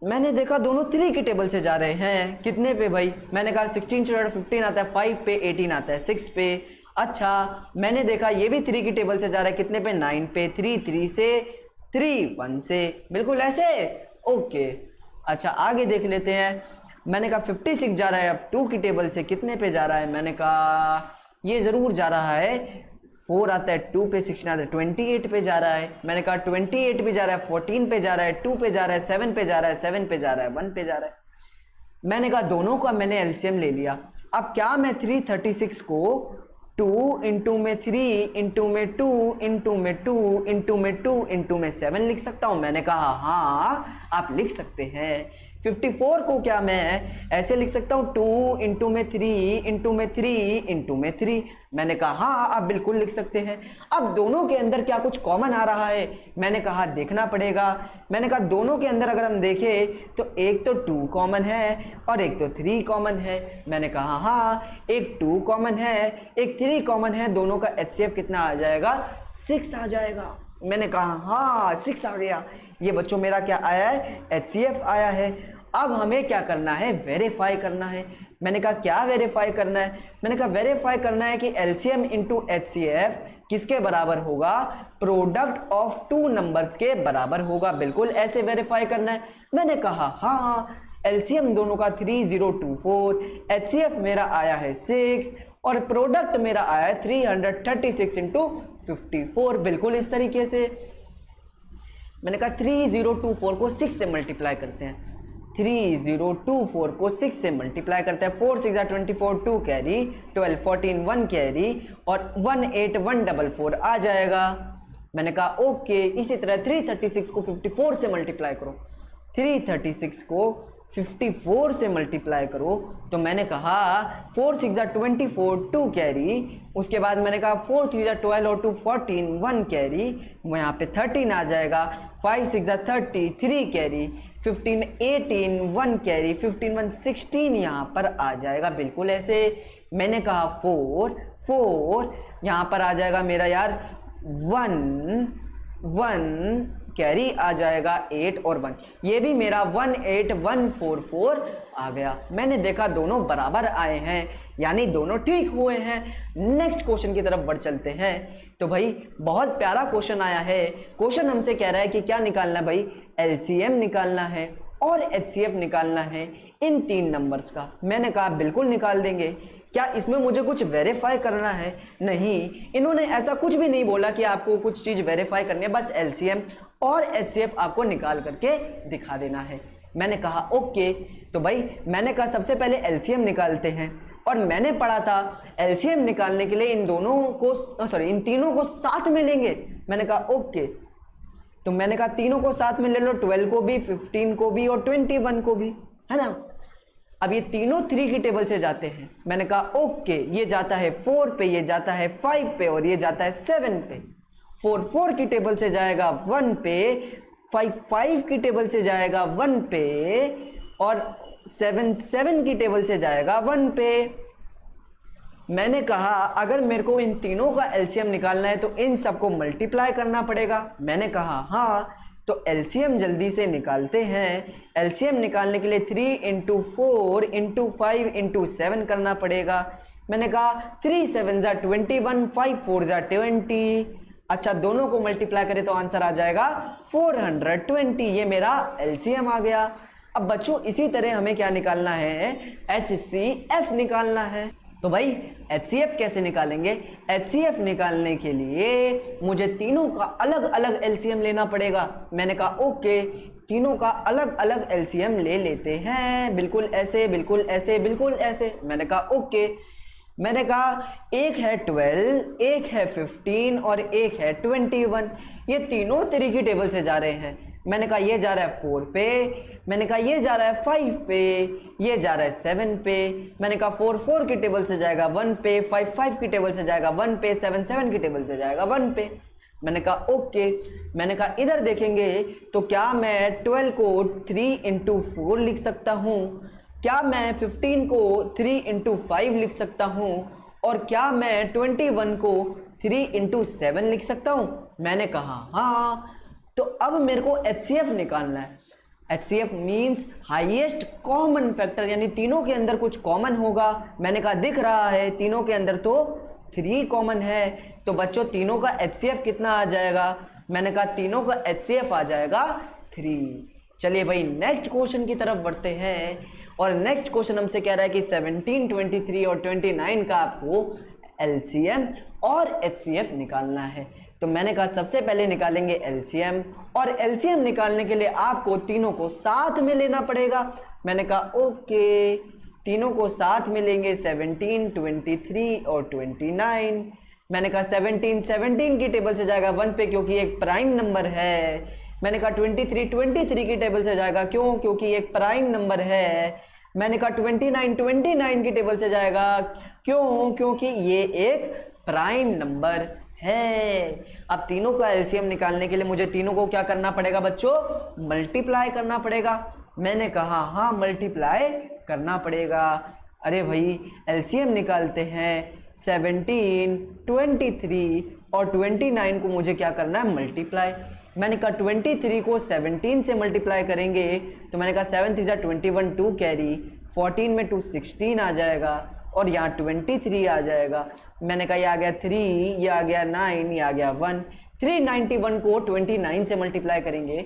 मैंने देखा दोनों 3 की टेबल से जा रहे हैं, कितने पे भाई। मैंने कहा 16 से 15 आता है 5 पे, 18 आता है 6 पे। अच्छा मैंने देखा ये भी 3 की टेबल से जा रहा है, कितने पे 9 पे, 3 से, 3 1 से, बिल्कुल ऐसे। ओके अच्छा आगे देख लेते हैं। मैंने कहा 56 जा रहा है अब 2 की टेबल से, कितने पे जा रहा है, मैंने कहा ये जरूर जा रहा है 4 आता है 2 पे, 16 आता है 28 पे जा रहा है। मैंने कहा 28 भी जा रहा है, 14 पे जा रहा है, 2 पे जा रहा है, 7 पे जा रहा है, 7 पे जा रहा है, 1 पे जा रहा है। मैंने कहा दोनों का मैंने एलसीएम ले लिया। अब क्या मैं 336 को 2 इंटू में 3 इंटू में 2 इंटू में 2 इंटू में 2 इंटू में 7 लिख सकता हूं? मैंने कहा हाँ आप लिख सकते हैं। 54 को क्या मैं ऐसे लिख सकता हूँ 2 इंटू में 3 इंटू में 3 इंटू में 3? मैंने कहा हाँ आप बिल्कुल लिख सकते हैं। अब दोनों के अंदर क्या कुछ कॉमन आ रहा है? मैंने कहा देखना पड़ेगा। मैंने कहा दोनों के अंदर अगर हम देखें तो एक तो 2 कॉमन है और एक तो 3 कॉमन है। मैंने कहा हाँ एक 2 कॉमन है एक 3 कॉमन है, दोनों का HCF कितना आ जाएगा? 6 आ जाएगा। मैंने कहा हाँ 6 आ गया। ये बच्चों मेरा क्या आया है? HCF आया है। अब हमें क्या करना है? वेरीफाई करना है। मैंने कहा क्या वेरीफाई करना है? मैंने कहा वेरीफाई करना है कि LCM इंटू HCF किसके बराबर होगा? प्रोडक्ट ऑफ 2 नंबर्स के बराबर होगा। बिल्कुल ऐसे वेरीफाई करना है। मैंने कहा हाँ LCM दोनों का 3024, HCF मेरा आया है 6 और प्रोडक्ट मेरा आया है 336 इंटू 54। बिल्कुल इस तरीके से मैंने कहा 3024 को 6 से मल्टीप्लाई करते हैं। 3024 को 6 से मल्टीप्लाई करते हैं। 4 6 24, 2 कैरी, 12 14 1 कैरी और 18144 आ जाएगा। मैंने कहा ओके। इसी तरह 336 को 54 से मल्टीप्लाई करो। 336 को 54 से मल्टीप्लाई करो तो मैंने कहा 4 6 24, 2 कैरी, उसके बाद मैंने कहा 4 3 12 और 2 14, 1 कैरी, यहाँ पे 13 आ जाएगा। 5 6 30, 3 कैरी, 15 18, 1 कैरी, 15 1 16 यहाँ पर आ जाएगा। बिल्कुल ऐसे। मैंने कहा 4 यहाँ पर आ जाएगा मेरा यार 1 कैरी आ जाएगा 8 और 1, ये भी मेरा 18144 आ गया। मैंने देखा दोनों बराबर आए हैं यानी दोनों ठीक हुए हैं। नेक्स्ट क्वेश्चन की तरफ बढ़ चलते हैं। तो भाई बहुत प्यारा क्वेश्चन आया है। क्वेश्चन हमसे कह रहा है कि क्या निकालना है भाई? LCM निकालना है और HCF निकालना है इन 3 नंबर्स का। मैंने कहा बिल्कुल निकाल देंगे। क्या इसमें मुझे कुछ वेरीफाई करना है? नहीं, इन्होंने ऐसा कुछ भी नहीं बोला कि आपको कुछ चीज वेरीफाई करनी है। बस LCM और HCF आपको निकाल करके दिखा देना है। मैंने कहा ओके। तो भाई मैंने कहा सबसे पहले LCM निकालते हैं और मैंने पढ़ा था LCM निकालने के लिए इन तीनों को साथ में लेंगे। मैंने कहा ओके। तो मैंने कहा तीनों को साथ में ले लो, 12 को भी, 15 को भी और 21 को भी, है ना। अब ये तीनों 3 की टेबल से जाते हैं। मैंने कहा ओके, ये जाता है 4 पे, ये जाता है 5 पे और ये जाता है 7 पे। 4 की टेबल से जाएगा 1 पे, 5 की टेबल से जाएगा 1 पे और 7 की टेबल से जाएगा 1 पे। मैंने कहा अगर मेरे को इन तीनों का LCM निकालना है तो इन सबको मल्टीप्लाई करना पड़ेगा। मैंने कहा हाँ, तो LCM जल्दी से निकालते हैं। LCM निकालने के लिए 3 इंटू 4 इंटू 5 इंटू 7 करना पड़ेगा। मैंने कहा 3 7 21, 5 4 20। अच्छा दोनों को मल्टीप्लाई करें तो आंसर आ जाएगा 420। ये मेरा LCM आ गया। अब बच्चों इसी तरह हमें क्या निकालना है? HCF निकालना है। तो भाई HCF कैसे निकालेंगे? HCF निकालने के लिए मुझे तीनों का अलग अलग LCM लेना पड़ेगा। मैंने कहा ओके, तीनों का अलग अलग LCM ले लेते हैं। बिल्कुल ऐसे, बिल्कुल ऐसे, बिल्कुल ऐसे। मैंने कहा ओके। मैंने कहा एक है 12, एक है 15 और एक है 21। ये तीनों 3 की टेबल से जा रहे हैं। मैंने कहा ये जा रहा है 4 पे, मैंने कहा ये जा रहा है 5 पे, ये जा रहा है 7 पे। मैंने कहा 4 की टेबल से जाएगा 1 पे, 5 की टेबल से जाएगा 1 पे, 7 की टेबल से जाएगा 1 पे। मैंने कहा ओके। मैंने कहा इधर देखेंगे तो क्या मैं 12 को 3 इंटू 4 लिख सकता हूँ? क्या मैं 15 को 3 इंटू 5 लिख सकता हूँ? और क्या मैं 21 को 3 इंटू 7 लिख सकता हूँ? मैंने कहा हाँ। तो अब मेरे को HCF निकालना है। HCF means highest common factor, यानी तीनों के अंदर कुछ कॉमन होगा। मैंने कहा दिख रहा है तीनों के अंदर तो 3 कॉमन है, तो बच्चों तीनों का HCF कितना आ जाएगा? मैंने कहा तीनों का HCF आ जाएगा 3। चलिए भाई नेक्स्ट क्वेश्चन की तरफ बढ़ते हैं, और नेक्स्ट क्वेश्चन हमसे कह रहा है कि 17, 23 और 29 का आपको LCM और HCF निकालना है। तो मैंने कहा सबसे पहले निकालेंगे LCM, और LCM निकालने के लिए आपको तीनों को साथ में लेना पड़ेगा। मैंने कहा ओके, तीनों को साथ में लेंगे, 17, 23 और 29। मैंने कहा 17 की टेबल से जाएगा 1 पे क्योंकि एक प्राइम नंबर है। मैंने कहा 23 की टेबल से जाएगा, क्यों? क्योंकि एक प्राइम नंबर है। मैंने कहा 29 की टेबल से जाएगा, क्यों? क्योंकि ये एक प्राइम नंबर है। अब तीनों का एलसीएम निकालने के लिए मुझे तीनों को क्या करना पड़ेगा बच्चों? मल्टीप्लाई करना पड़ेगा। मैंने कहा हाँ मल्टीप्लाई करना पड़ेगा। अरे भाई एलसीएम निकालते हैं, 17, 23 और 29 को मुझे क्या करना है? मल्टीप्लाई। मैंने कहा 23 को 17 से मल्टीप्लाई करेंगे, तो मैंने कहा 7 3 21 2 कैरी, 14 में 2 16 आ जाएगा, और यहाँ 23 आ जाएगा। मैंने कहा ये आ गया 3, ये आ गया 9, ये आ गया 1। 391 को 29 से मल्टीप्लाई करेंगे,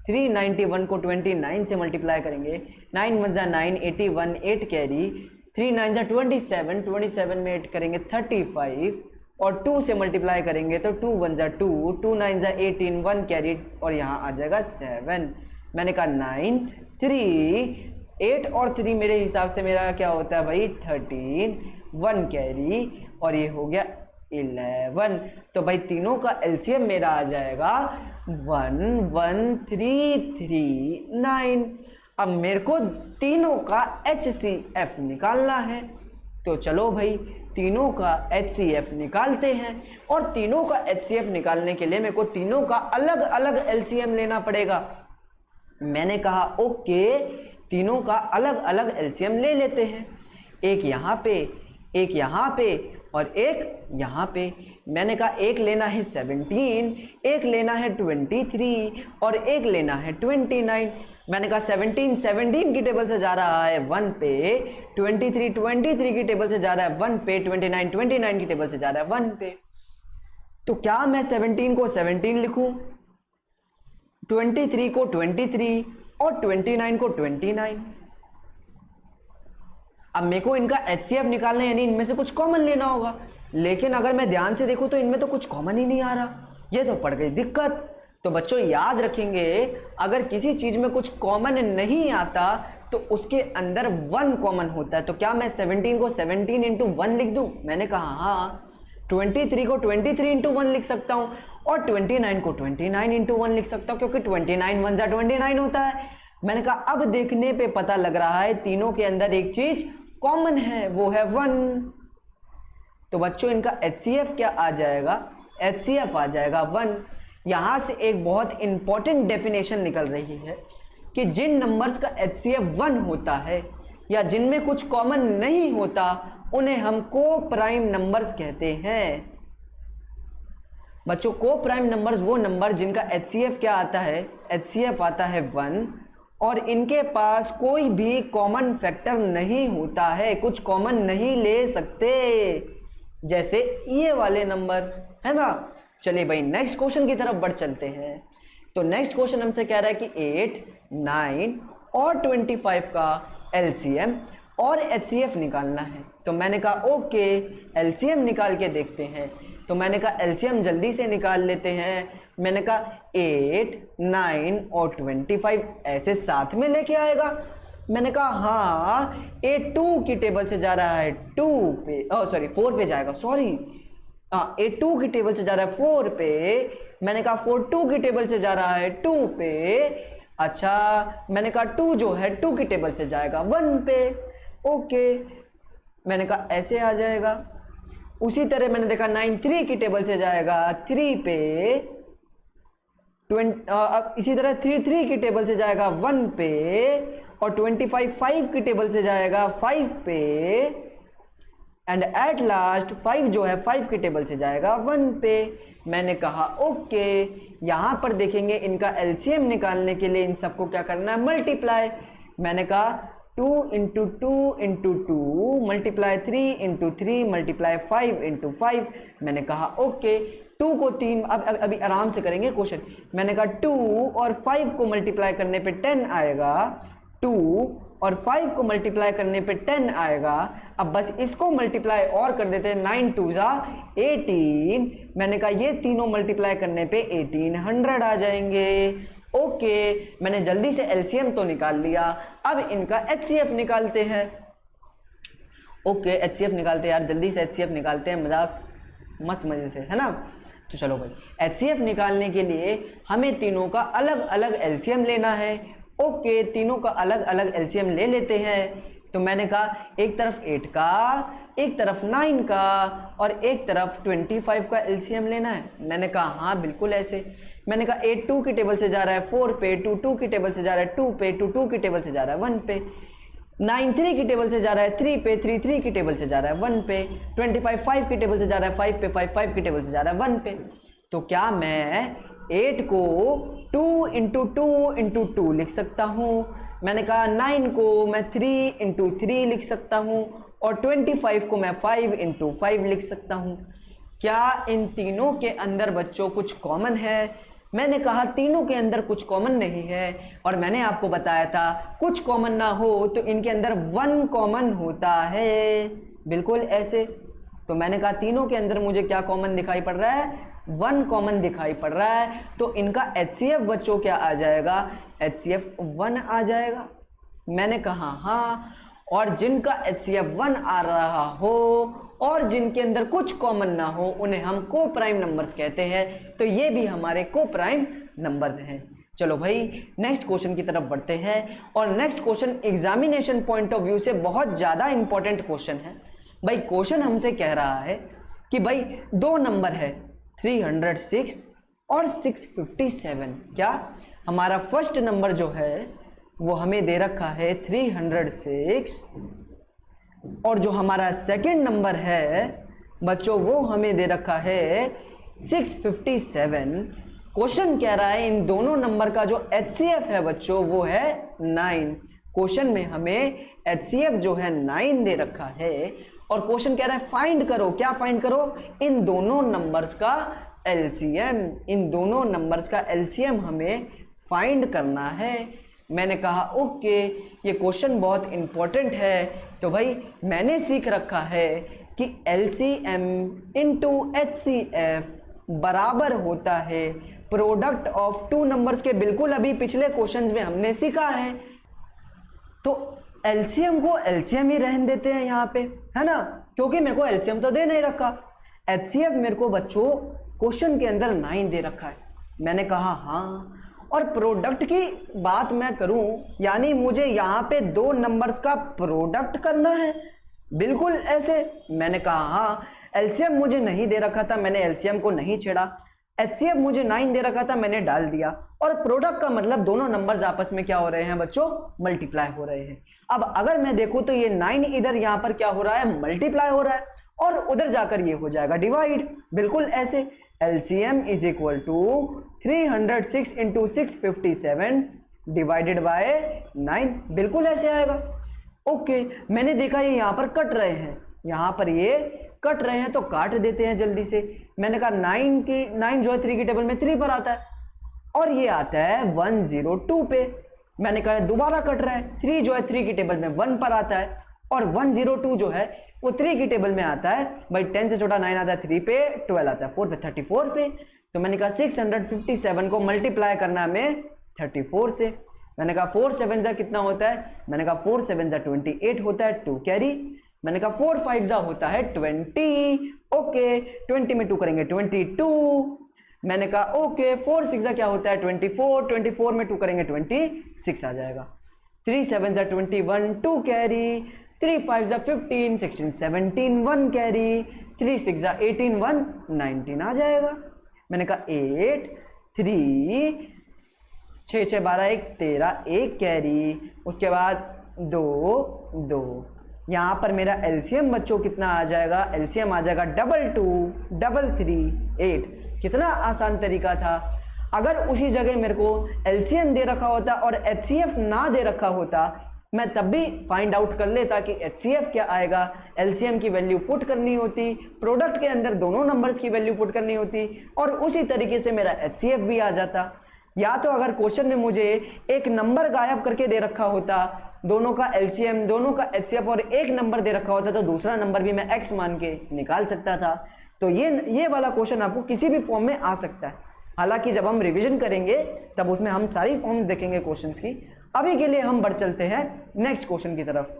391 को 29 से मल्टीप्लाई करेंगे, 9 1 9, 81 8 कैरी, 3 9 27, 27 में 8 करेंगे 35, और 2 से मल्टीप्लाई करेंगे तो 2 1 2, 2 9 18, 1 कैरी, और यहाँ आ जाएगा 7। मैंने कहा 9 3 8 और 3 मेरे हिसाब से मेरा क्या होता है भाई? 13, 1 कैरी, और ये हो गया 11। तो भाई तीनों का एलसीएम मेरा आ जाएगा 11339। अब मेरे को तीनों का HCF निकालना है, तो चलो भाई तीनों का HCF निकालते हैं। और तीनों का HCF निकालने के लिए मेरे को तीनों का अलग अलग LCM लेना पड़ेगा। मैंने कहा ओके, तीनों का अलग अलग LCM ले लेते हैं, एक यहाँ पे, एक यहाँ पे और एक यहाँ पे। मैंने कहा एक लेना है 17, एक लेना है 23 और एक लेना है 29। मैंने कहा 17 की टेबल से जा रहा है 1 पे, 23 की टेबल से जा रहा है 1 पे, 29 की टेबल से जा रहा है 1 पे। तो क्या मैं 17 को 17 लिखूं, 23 को 23 और 29 को 29? अब मेरे को इनका HCF निकालना है, यानी इनमें से कुछ कॉमन लेना होगा, लेकिन अगर मैं ध्यान से देखूं तो इनमें तो कुछ कॉमन ही नहीं आ रहा। ये तो पड़ गई दिक्कत। तो बच्चों याद रखेंगे, अगर किसी चीज में कुछ कॉमन नहीं आता तो उसके अंदर 1 कॉमन होता है। तो क्या मैं 17 को 17 इंटू 1 लिख दूं? मैंने कहा हाँ। 23 को 23 इंटू 1 लिख सकता हूं, और 29 को 29 इंटू 1 लिख सकता हूं, क्योंकि 29 1 29 होता है। मैंने कहा अब देखने पे पता लग रहा है तीनों के अंदर एक चीज कॉमन है, वो है 1। तो बच्चों इनका HCF क्या आ जाएगा? HCF आ जाएगा 1। यहां से एक बहुत इंपॉर्टेंट डेफिनेशन निकल रही है कि जिन नंबर्स का HCF 1 होता है या जिनमें कुछ कॉमन नहीं होता उन्हें हम को प्राइम नंबर्स कहते हैं। बच्चों को प्राइम नंबर्स वो नंबर जिनका HCF क्या आता है? HCF आता है 1, और इनके पास कोई भी कॉमन फैक्टर नहीं होता है, कुछ कॉमन नहीं ले सकते, जैसे ये वाले नंबर्स, है ना। चलिए भाई नेक्स्ट क्वेश्चन की तरफ बढ़ चलते हैं। तो नेक्स्ट क्वेश्चन हमसे कह रहा है कि 8, 9 और 25 का LCM और HCF निकालना है। तो मैंने कहा ओके LCM निकाल के देखते हैं। तो मैंने कहा LCM जल्दी से निकाल लेते हैं। मैंने कहा 8, 9 और 25 ऐसे साथ में लेके आएगा। मैंने कहा हाँ, 8 2 की टेबल से जा रहा है 2 पे, 4 पे जाएगा, सॉरी, 8 2 की टेबल से जा रहा है 4 पे। मैंने कहा 4 2 की टेबल से जा रहा है 2 पे। अच्छा, मैंने कहा 2 जो है 2 की टेबल से जाएगा 1 पे। ओके, मैंने कहा ऐसे आ जाएगा। उसी तरह मैंने देखा 9 3 की टेबल से जाएगा 3 पे, अब इसी तरह 3 3 की टेबल से जाएगा 1 पे, और 25 5 की टेबल से जाएगा 5 पे, एंड एट लास्ट 5 जो है 5 की टेबल से जाएगा 1 पे। मैंने कहा ओके, यहां पर देखेंगे इनका LCM निकालने के लिए इन सबको क्या करना है? मल्टीप्लाई। मैंने कहा 2 into 2 into 2 multiply 3 into 3 multiply 5 into 5। मैंने कहा ओके, 2 को 3 अब अभी आराम से करेंगे क्वेश्चन। मैंने कहा 2 और 5 को मल्टीप्लाई करने पे 10 आएगा, 2 और 5 को मल्टीप्लाई करने पे 10 आएगा। अब बस इसको मल्टीप्लाई और कर देते हैं, 9 2 जा 18। मैंने कहा ये तीनों मल्टीप्लाई करने पे 1800 आ जाएंगे। ओके, मैंने जल्दी से एलसीएम तो निकाल लिया, अब इनका एचसीएफ निकालते हैं। ओके, एचसीएफ निकालते हैं यार, जल्दी से एचसीएफ निकालते हैं, मजाक मस्त मजे से, है ना। तो चलो भाई, एचसीएफ निकालने के लिए हमें तीनों का अलग अलग एलसीएम लेना है। ओके, तीनों का अलग अलग एलसीएम ले लेते हैं। तो मैंने कहा एक तरफ 8 का, एक तरफ 9 का और एक तरफ 25 का एलसीएम लेना है। मैंने कहा हाँ बिल्कुल ऐसे। मैंने कहा 8 2 की टेबल से जा रहा है 4 पे, 2 2 की टेबल से जा रहा है 2 पे, 2 2 की टेबल से जा रहा है 1 पे, 9 3 की टेबल से जा रहा है 3 पे, 3 3 की टेबल से जा रहा है 1 पे, 25 5 की टेबल से जा रहा है 5 पे, 5 5 की टेबल से जा रहा है 1 पे। तो क्या मैं 8 को 2 इंटू 2 इंटू 2 लिख सकता हूँ। मैंने कहा 9 को मैं 3 इंटू 3 लिख सकता हूँ और 25 को मैं 5 इंटू 5 लिख सकता हूँ। क्या इन तीनों के अंदर बच्चों कुछ कॉमन है? मैंने कहा तीनों के अंदर कुछ कॉमन नहीं है, और मैंने आपको बताया था कुछ कॉमन ना हो तो इनके अंदर 1 कॉमन होता है, बिल्कुल ऐसे। तो मैंने कहा तीनों के अंदर मुझे क्या कॉमन दिखाई पड़ रहा है? 1 कॉमन दिखाई पड़ रहा है। तो इनका एचसीएफ बच्चों क्या आ जाएगा? एचसीएफ 1 आ जाएगा। मैंने कहा हाँ, और जिनका एचसीएफ 1 आ रहा हो और जिनके अंदर कुछ कॉमन ना हो उन्हें हम को प्राइम नंबर्स कहते हैं। तो ये भी हमारे को प्राइम नंबर्स हैं। चलो भाई नेक्स्ट क्वेश्चन की तरफ बढ़ते हैं, और next question examination point of view से बहुत ज़्यादा इंपॉर्टेंट क्वेश्चन है। भाई क्वेश्चन हमसे कह रहा है कि भाई 2 नंबर है 306 और 657। क्या हमारा फर्स्ट नंबर जो है वो हमें दे रखा है 306, और जो हमारा सेकंड नंबर है बच्चों वो हमें दे रखा है 657। क्वेश्चन कह रहा है इन दोनों नंबर का जो एचसीएफ है बच्चों वो है 9। क्वेश्चन में हमें एचसीएफ जो है 9 दे रखा है, और क्वेश्चन कह रहा है फाइंड करो। क्या फाइंड करो? इन दोनों नंबर्स का एलसीएम। इन दोनों नंबर्स का एलसीएम हमें फाइंड करना है। मैंने कहा ओके, ये क्वेश्चन बहुत इंपॉर्टेंट है। तो भाई मैंने सीख रखा है कि एलसीएम इनटू एचसीएफ बराबर होता है प्रोडक्ट ऑफ 2 नंबर्स के। बिल्कुल अभी पिछले क्वेश्चंस में हमने सीखा है। तो एलसीएम को एलसीएम ही रहने देते हैं यहाँ पे, है ना, क्योंकि मेरे को एलसीएम तो दे नहीं रखा। एचसीएफ मेरे को बच्चों क्वेश्चन के अंदर 9 दे रखा है। मैंने कहा हाँ, और प्रोडक्ट की बात मैं करूं यानी मुझे यहाँ पे 2 नंबर्स का प्रोडक्ट करना है, बिल्कुल ऐसे। मैंने कहा हाँ, एलसीएम मुझे नहीं दे रखा था, मैंने एलसीएम को नहीं छेड़ा। एचसीएफ मुझे 9 दे रखा था, मैंने डाल दिया। और प्रोडक्ट का मतलब दोनों नंबर्स आपस में क्या हो रहे हैं बच्चों? मल्टीप्लाई हो रहे हैं। अब अगर मैं देखूं तो ये 9 इधर यहाँ पर क्या हो रहा है? मल्टीप्लाई हो रहा है, और उधर जाकर ये हो जाएगा डिवाइड, बिल्कुल ऐसे। LCM is equal to 306 into 657 divided by 9, बिल्कुल ऐसे आएगा। ओके, मैंने देखा ये यहाँ पर कट रहे हैं, यहाँ पर ये कट रहे हैं, तो काट देते हैं जल्दी से। मैंने कहा 9 जो है 3 की टेबल में 3 पर आता है, और ये आता है 102 पे। मैंने कहा दोबारा कट रहा है, 3 जो है 3 की टेबल में 1 पर आता है, और 102 जो है वो 3 की टेबल में आता है। भाई 10 से छोटा 9 आता है, 3 पे 12 आता है, 4 पे 34 पे। तो मैंने कहा 657 को मल्टीप्लाई करना में 34 से। मैंने कहा 4 7 जा कितना होता है? मैंने कहा 4 7 जा 28 होता है, 2 कैरी। मैंने कहा 4 5 जा होता है 20। ओके, 20 में 2 करेंगे 22। मैंने कहा ओके, 4 6 जा क्या होता है? 24। 24 में 2 करेंगे 26 आ जाएगा। 3 7 जा 21, 2 कैरी। 3 5 जा 15, 16 17, 1 कैरी। 3 6 जा 18, 1 19 आ जाएगा। मैंने कहा 8 3 6 6 12 1 13, 1 कैरी। उसके बाद 2 2। यहाँ पर मेरा एलसीएम बच्चों कितना आ जाएगा? एलसीएम आ जाएगा 22 3 8। कितना आसान तरीका था। अगर उसी जगह मेरे को एलसीएम दे रखा होता और एचसीएफ ना दे रखा होता मैं तब भी फाइंड आउट कर लेता कि HCF क्या आएगा, LCM की वैल्यू पुट करनी होती, प्रोडक्ट के अंदर दोनों नंबर्स की वैल्यू पुट करनी होती और उसी तरीके से मेरा HCF भी आ जाता। या तो अगर क्वेश्चन में मुझे एक नंबर गायब करके दे रखा होता, दोनों का LCM, दोनों का HCF और एक नंबर दे रखा होता तो दूसरा नंबर भी मैं X मान के निकाल सकता था। तो ये वाला क्वेश्चन आपको किसी भी फॉर्म में आ सकता है। हालांकि जब हम रिवीजन करेंगे तब उसमें हम सारी फॉर्म्स देखेंगे क्वेश्चंस की। अभी के लिए हम बढ़ चलते हैं नेक्स्ट क्वेश्चन की तरफ।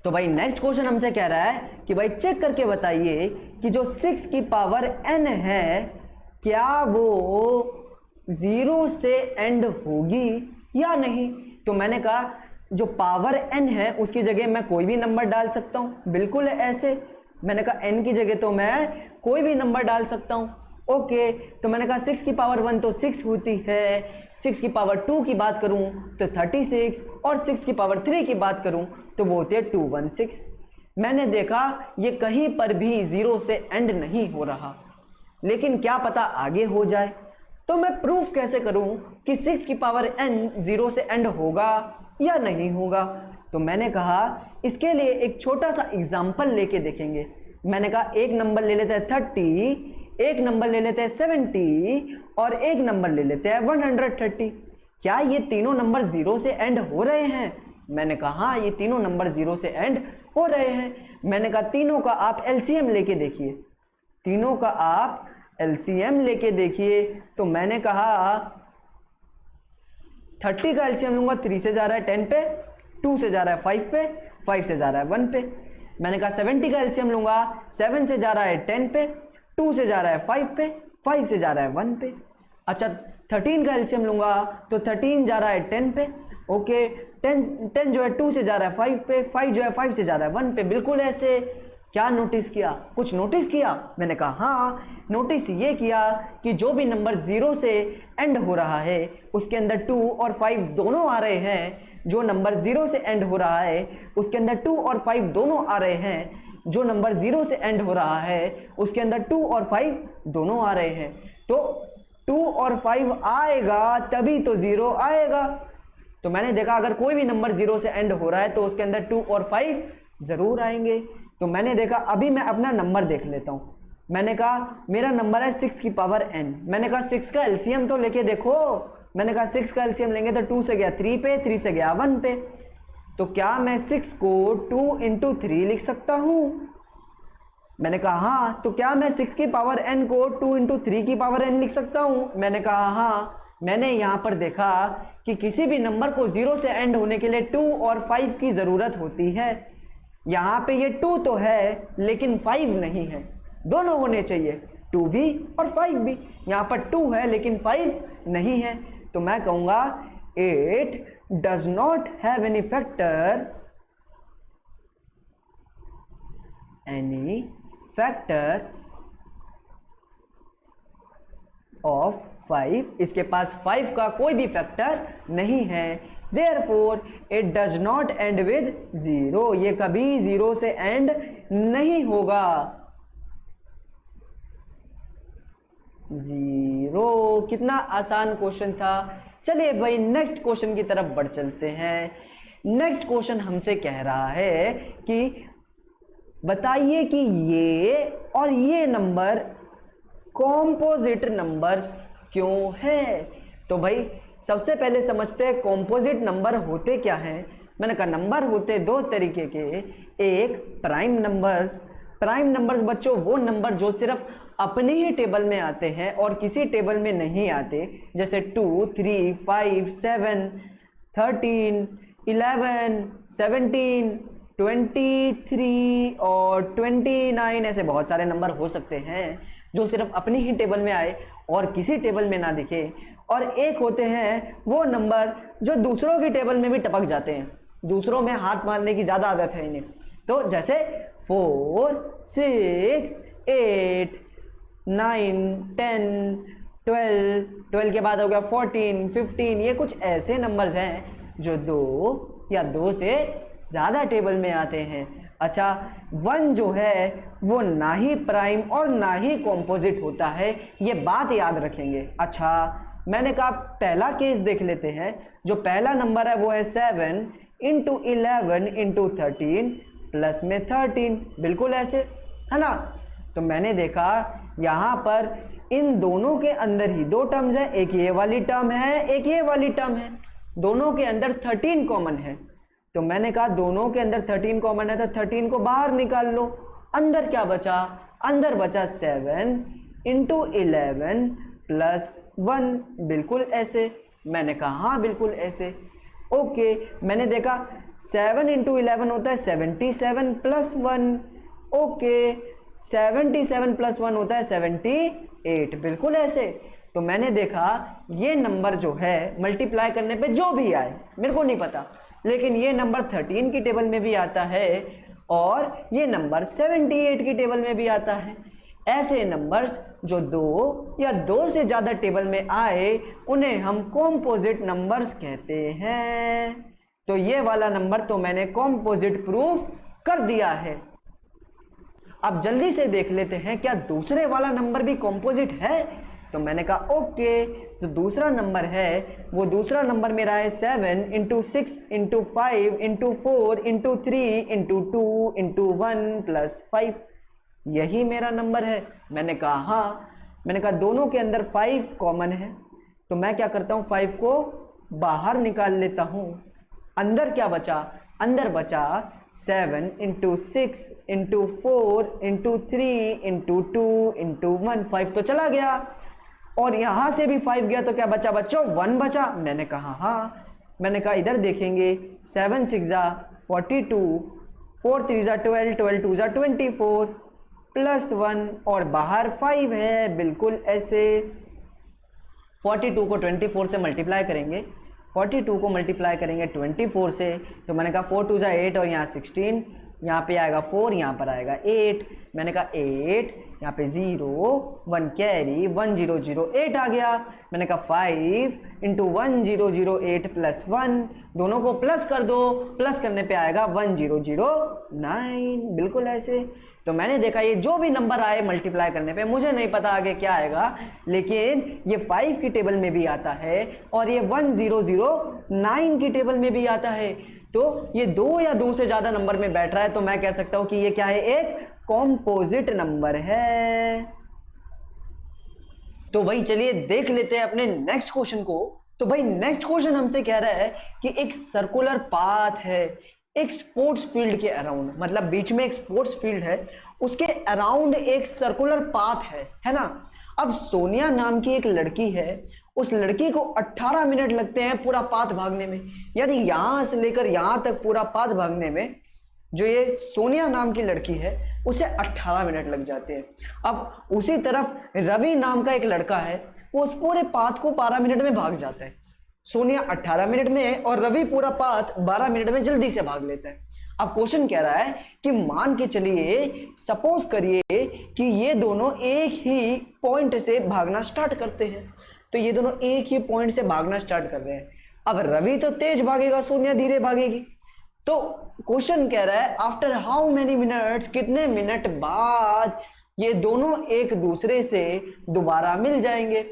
तो भाई नेक्स्ट क्वेश्चन हमसे कह रहा है कि भाई चेक करके बताइए कि जो 6 की पावर n है क्या वो 0 से एंड होगी या नहीं। तो मैंने कहा जो पावर n है उसकी जगह मैं कोई भी नंबर डाल सकता हूं, बिल्कुल ऐसे। मैंने कहा n की जगह तो मैं कोई भी नंबर डाल सकता हूं। ओके, तो मैंने कहा 6 की पावर 1 तो 6 होती है, 6 की पावर 2 की बात करूं तो 36 और 6 की पावर 3 की बात करूं तो वो होती है 216। मैंने देखा ये कहीं पर भी 0 से एंड नहीं हो रहा, लेकिन क्या पता आगे हो जाए। तो मैं प्रूफ कैसे करूं कि 6 की पावर n 0 से एंड होगा या नहीं होगा। तो मैंने कहा इसके लिए एक छोटा सा एग्जाम्पल लेके देखेंगे। मैंने कहा एक नंबर ले लेते हैं 30, एक नंबर ले लेते हैं 70 और एक नंबर ले लेते हैं 130। क्या ये तीनों नंबर 0 से एंड हो रहे हैं? मैंने कहा हाँ, ये तीनों नंबर 0 से एंड हो रहे हैं। मैंने कहा तीनों का आप LCM लेके देखिए, तीनों का आप LCM लेके देखिए। तो मैंने कहा 30 का LCM लूंगा, 3 से जा रहा है 10 पे, 2 से जा रहा है 5 पे, 5 से जा रहा है 1 पे। मैंने कहा 70 का LCM लूंगा, 7 से जा रहा है 10 पे, 2 से जा रहा है 5 पे, 5 से जा रहा है 1 पे। अच्छा 13 का LCM लूंगा तो 13 जा रहा है 10 पे। ओके, 10 जो है 2 से जा रहा है 5 पे, 5 जो है 5 से जा रहा है 1 पे। बिल्कुल ऐसे। क्या नोटिस किया? कुछ नोटिस किया? मैंने कहा हाँ, नोटिस ये किया कि जो भी नंबर 0 से एंड हो रहा है उसके अंदर 2 और 5 दोनों आ रहे हैं। जो नंबर 0 से एंड हो रहा है उसके अंदर 2 और 5 दोनों आ रहे हैं। जो नंबर 0 से एंड हो रहा है उसके अंदर 2 और 5 दोनों आ रहे हैं। तो 2 और 5 आएगा तभी तो 0 आएगा। तो मैंने देखा अगर कोई भी नंबर 0 से एंड हो रहा है तो उसके अंदर 2 और 5 जरूर आएंगे। तो मैंने देखा, अभी मैं अपना नंबर देख लेता हूं। मैंने कहा मेरा नंबर है 6 की पावर n। मैंने कहा 6 का LCM तो लेके देखो। मैंने कहा 6 का LCM लेंगे तो 2 से गया 3 पे, 3 से गया 1 पे। तो क्या मैं 6 को 2 into 3 लिख सकता हूं? मैंने कहा हाँ। तो क्या मैं 6 की पावर n को 2 into 3 की पावर n लिख सकता हूं? मैंने कहा हाँ। मैंने यहां पर देखा कि किसी भी नंबर को 0 से एंड होने के लिए 2 और 5 की जरूरत होती है। यहां पे ये 2 तो है लेकिन 5 नहीं है, दोनों होने चाहिए, 2 भी और 5 भी। यहां पर 2 है लेकिन 5 नहीं है। तो मैं कहूंगा it does not have any factor of 5। इसके पास 5 का कोई भी फैक्टर नहीं है। Therefore it does not end with 0। ये कभी 0 से एंड नहीं होगा। 0। कितना आसान क्वेश्चन था। चलिए भाई नेक्स्ट क्वेश्चन की तरफ बढ़ चलते हैं। नेक्स्ट क्वेश्चन हमसे कह रहा है कि बताइए कि ये और ये नंबर कॉम्पोजिट नंबर्स क्यों है। तो भाई सबसे पहले समझते हैं कॉम्पोजिट नंबर होते क्या हैं। मैंने कहा नंबर होते दो तरीके के, एक प्राइम नंबर्स। प्राइम नंबर्स बच्चों वो नंबर जो सिर्फ अपने ही टेबल में आते हैं और किसी टेबल में नहीं आते, जैसे 2, 3, 5, 7, 13, 11, 17, 23 और 29। ऐसे बहुत सारे नंबर हो सकते हैं जो सिर्फ अपनी ही टेबल में आए और किसी टेबल में ना दिखे। और एक होते हैं वो नंबर जो दूसरों की टेबल में भी टपक जाते हैं, दूसरों में हाथ मारने की ज़्यादा आदत है इन्हें। तो जैसे 4, 6, 8, 9, 10, 12 के बाद हो गया 14, 15। ये कुछ ऐसे नंबर्स हैं जो 2 या 2 से ज़्यादा टेबल में आते हैं। अच्छा 1 जो है वो ना ही प्राइम और ना ही कॉम्पोजिट होता है, ये बात याद रखेंगे। अच्छा मैंने कहा पहला केस देख लेते हैं। जो पहला नंबर है वो है 7, इंटू 11 इंटू 13 प्लस में 13, बिल्कुल ऐसे, है ना। तो मैंने देखा यहाँ पर इन दोनों के अंदर ही दो टर्म्स है, एक ये वाली टर्म है, एक ये वाली टर्म है, दोनों के अंदर 13 कॉमन है। तो मैंने कहा दोनों के अंदर 13 कॉमन है तो 13 को बाहर निकाल लो। अंदर क्या बचा, अंदर बचा 7 इंटू 11 प्लस 1, बिल्कुल ऐसे। मैंने कहा हाँ बिल्कुल ऐसे। ओके, मैंने देखा 7 इंटू 11 होता है 77 प्लस 1। ओके, 77 प्लस 1 होता है 78, बिल्कुल ऐसे। तो मैंने देखा ये नंबर जो है मल्टीप्लाई करने पे जो भी आए मेरे को नहीं पता, लेकिन ये नंबर 13 की टेबल में भी आता है और ये नंबर 78 की टेबल में भी आता है। ऐसे नंबर्स जो दो या दो से ज़्यादा टेबल में आए उन्हें हम कॉम्पोजिट नंबर्स कहते हैं। तो ये वाला नंबर तो मैंने कॉम्पोजिट प्रूफ कर दिया है। अब जल्दी से देख लेते हैं क्या दूसरे वाला नंबर भी कॉम्पोजिट है। तो मैंने कहा ओके, जो दूसरा नंबर है वो दूसरा नंबर मेरा है 7 into 6 into 5 into 4 into 3 into 2 into 1 plus 5, यही मेरा नंबर है। मैंने कहा हाँ, मैंने कहा दोनों के अंदर 5 कॉमन है, तो मैं क्या करता हूँ 5 को बाहर निकाल लेता हूँ। अंदर क्या बचा, अंदर बचा 7 into 6 into 4 into 3 into 2 into 1, 5 तो चला गया और यहां से भी 5 गया, तो क्या बचा बच्चों 1 बचा। मैंने कहा हाँ, मैंने कहा इधर देखेंगे 7 6 42, 4 3 12, 12 2 24 प्लस 1 और बाहर 5 है, बिल्कुल ऐसे। 42 को 24 से मल्टीप्लाई करेंगे, 42 को मल्टीप्लाई करेंगे 24 से, तो मैंने कहा 4 2 8 और यहाँ 16, यहाँ पे आएगा 4, यहाँ पर आएगा 8। मैंने कहा 8, यहाँ पे 0 1 कैरी 1 0 0 8 आ गया। मैंने कहा 5 इंटू 1 0 0 8 प्लस 1, दोनों को प्लस कर दो, प्लस करने पे आएगा 1 0 0 9, बिल्कुल ऐसे। तो मैंने देखा ये जो भी नंबर आए मल्टीप्लाई करने पे, मुझे नहीं पता आगे क्या आएगा, लेकिन ये 5 की टेबल में भी आता है और ये 1 0 0 9 की टेबल में भी आता है। तो ये दो या दो से ज्यादा नंबर में बैठ रहा है, तो मैं कह सकता हूं कि ये क्या है, एक कॉम्पोजिट नंबर है। तो भाई चलिए देख लेते हैं अपने नेक्स्ट क्वेश्चन को। तो भाई नेक्स्ट क्वेश्चन हमसे कह रहा है कि एक सर्कुलर पाथ है एक स्पोर्ट्स फील्ड के अराउंड, मतलब बीच में एक स्पोर्ट्स फील्ड है, उसके अराउंड एक सर्कुलर पाथ है ना। अब सोनिया नाम की एक लड़की है, उस लड़की को 18 मिनट लगते हैं पूरा पाथ भागने में, यानी यहां से लेकर यहां तक पूरा पाथ भागने में जो ये सोनिया नाम की लड़की है उसे 18 मिनट लग जाते हैं। अब उसी तरफ रवि नाम का एक लड़का है, वो उस पूरे पाथ को 12 मिनट में भाग जाता है। सोनिया 18 मिनट में और रवि पूरा पाथ 12 मिनट में जल्दी से भाग लेता है। अब क्वेश्चन कह रहा है कि मान के चलिए, सपोज करिए कि ये दोनों एक ही पॉइंट से भागना स्टार्ट करते हैं। तो ये दोनों एक ही पॉइंट से भागना स्टार्ट कर रहे हैं। अब रवि तो तेज भागेगा, सोनिया धीरे भागेगी। तो क्वेश्चन कह रहा है आफ्टर हाउ मेनी मिनट्स, कितने मिनट बाद ये दोनों एक दूसरे से दोबारा मिल जाएंगे।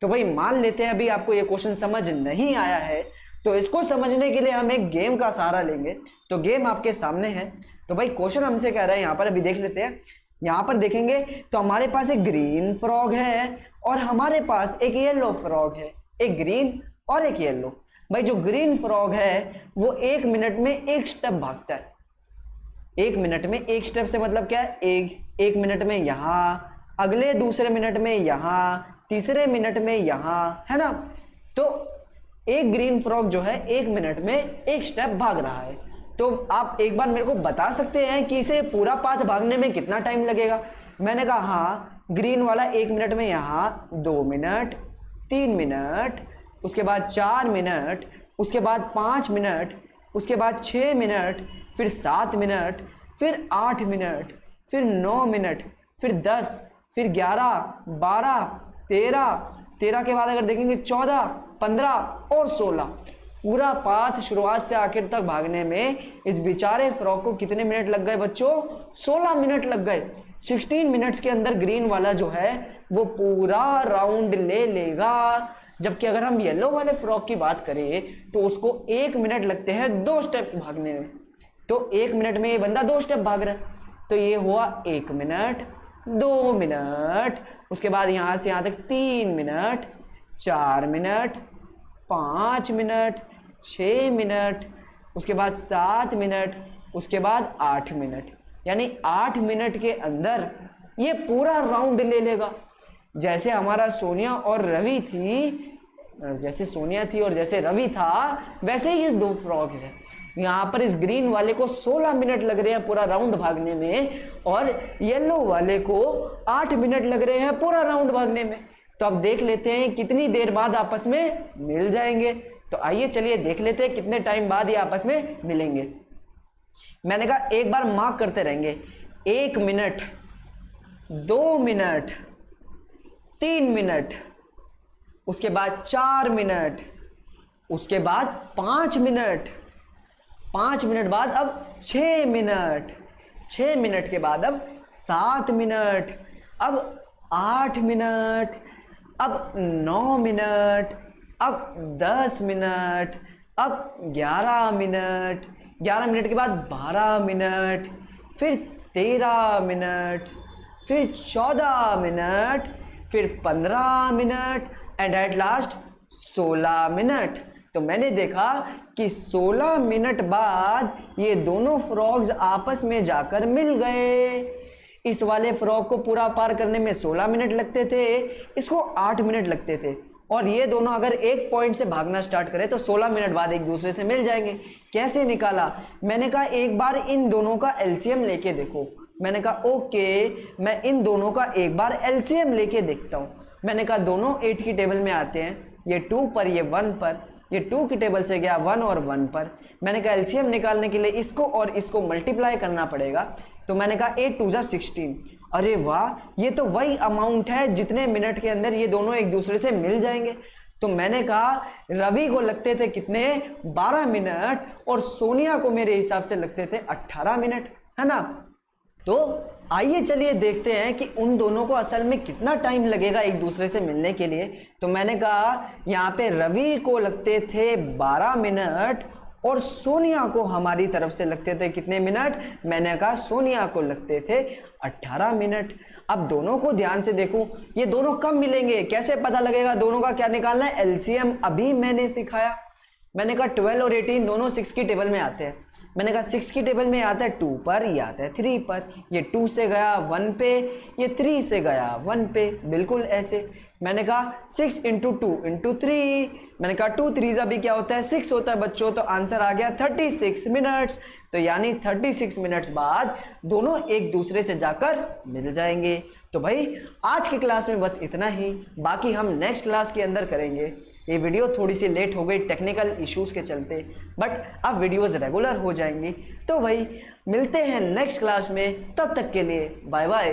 तो भाई मान लेते हैं अभी आपको ये क्वेश्चन समझ नहीं आया है, तो इसको समझने के लिए हम एक गेम का सहारा लेंगे। तो गेम आपके सामने है। तो भाई क्वेश्चन हमसे कह रहा है यहाँ पर, अभी देख लेते हैं। यहाँ पर देखेंगे तो हमारे पास एक ग्रीन फ्रॉग है और हमारे पास एक येलो फ्रॉग है, एक ग्रीन और एक येलो। भाई जो ग्रीन फ्रॉग है वो 1 मिनट में एक स्टेप भागता है। 1 मिनट में एक स्टेप से मतलब क्या है, एक मिनट में यहाँ, अगले दूसरे मिनट में यहाँ, तीसरे मिनट में यहाँ, है ना। तो एक ग्रीन फ्रॉग जो है 1 मिनट में एक स्टेप भाग रहा है। तो आप एक बार मेरे को बता सकते हैं कि इसे पूरा पाथ भागने में कितना टाइम लगेगा। मैंने कहा हाँ, ग्रीन वाला 1 मिनट में यहाँ 2 मिनट, 3 मिनट, उसके बाद 4 मिनट, उसके बाद 5 मिनट, उसके बाद 6 मिनट, फिर 7 मिनट, फिर 8 मिनट, फिर 9 मिनट, फिर 10, फिर 11, 12, 13 के बाद अगर देखेंगे 14, 15 और 16। पूरा पाथ शुरुआत से आखिर तक भागने में इस बेचारे फ्रॉग को कितने मिनट लग गए बच्चों, 16 मिनट लग गए। 16 मिनट्स के अंदर ग्रीन वाला जो है वो पूरा राउंड ले लेगा। जबकि अगर हम येलो वाले फ्रॉग की बात करें तो उसको 1 मिनट लगते हैं 2 स्टेप भागने में। तो 1 मिनट में ये बंदा 2 स्टेप भाग रहा है, तो ये हुआ 1 मिनट, 2 मिनट, उसके बाद यहां से यहां तक 3 मिनट, 4 मिनट, 5 मिनट, 6 मिनट, उसके बाद 7 मिनट, उसके बाद 8 मिनट। यानी 8 मिनट के अंदर ये पूरा राउंड ले लेगा। जैसे हमारा सोनिया और रवि थी, जैसे सोनिया थी और जैसे रवि था, वैसे ही ये 2 फ्रॉग्स हैं। यहाँ पर इस ग्रीन वाले को 16 मिनट लग रहे हैं पूरा राउंड भागने में, और येलो वाले को 8 मिनट लग रहे हैं पूरा राउंड भागने में। तो अब देख लेते हैं कितनी देर बाद आपस में मिल जाएंगे। तो आइए चलिए देख लेते हैं कितने टाइम बाद ये आपस में मिलेंगे। मैंने कहा एक बार मार्क करते रहेंगे, 1 मिनट, 2 मिनट, 3 मिनट, उसके बाद 4 मिनट, उसके बाद 5 मिनट, 5 मिनट बाद अब 6 मिनट, 6 मिनट के बाद अब 7 मिनट, अब 8 मिनट, अब 9 मिनट, अब 10 मिनट, अब 11 मिनट, 11 मिनट के बाद 12 मिनट, फिर 13 मिनट, फिर 14 मिनट, फिर 15 minute and at last 16 minute. तो मैंने देखा कि 16 मिनट बाद ये दोनों फ्रॉग्स आपस में जाकर मिल गए। इस वाले फ्रॉग को पूरा पार करने में 16 मिनट लगते थे, इसको 8 मिनट लगते थे, और ये दोनों अगर एक पॉइंट से भागना स्टार्ट करें तो 16 मिनट बाद एक दूसरे से मिल जाएंगे। कैसे निकाला? मैंने कहा एक बार इन दोनों का एलसीएम लेके देखो। मैंने कहा ओके, मैं इन दोनों का एक बार एलसीएम लेके देखता हूँ। मैंने कहा दोनों 8 की टेबल में आते हैं, ये 2 पर, ये 1 पर, ये 2 की टेबल से गया 1 और 1 पर। मैंने कहा एलसीएम निकालने के लिए इसको और इसको मल्टीप्लाई करना पड़ेगा। तो मैंने कहा 8 2 जा 16। अरे वाह, ये तो वही अमाउंट है जितने मिनट के अंदर ये दोनों एक दूसरे से मिल जाएंगे। तो मैंने कहा रवि को लगते थे कितने, 12 मिनट, और सोनिया को मेरे हिसाब से लगते थे 18 मिनट, है ना। तो आइए चलिए देखते हैं कि उन दोनों को असल में कितना टाइम लगेगा एक दूसरे से मिलने के लिए। तो मैंने कहा यहाँ पे रवि को लगते थे 12 मिनट और सोनिया को हमारी तरफ से लगते थे कितने मिनट? मैंने कहा सोनिया को लगते थे 18 मिनट। अब दोनों को ध्यान से देखो, ये दोनों कब मिलेंगे, कैसे पता लगेगा दोनों का क्या निकालना है? एलसीएम अभी मैंने सिखाया। मैंने कहा 12 और 18 दोनों 6 की टेबल में आते हैं। मैंने कहा 6 की टेबल में आता है 2 पर, ये आता है 3 पर, ये 2 से गया 1 पे, ये 3 से गया 1 पे, बिल्कुल ऐसे। मैंने कहा 6 × 2 × 3, मैंने कहा 2 3 अभी क्या होता है 6 होता है बच्चों। तो आंसर आ गया 36 मिनट्स। तो यानी 36 मिनट्स बाद दोनों एक दूसरे से जाकर मिल जाएंगे। तो भाई आज की क्लास में बस इतना ही, बाकी हम नेक्स्ट क्लास के अंदर करेंगे। ये वीडियो थोड़ी सी लेट हो गई टेक्निकल इश्यूज के चलते, बट अब वीडियोस रेगुलर हो जाएंगी। तो भाई मिलते हैं नेक्स्ट क्लास में, तब तक के लिए बाय बाय।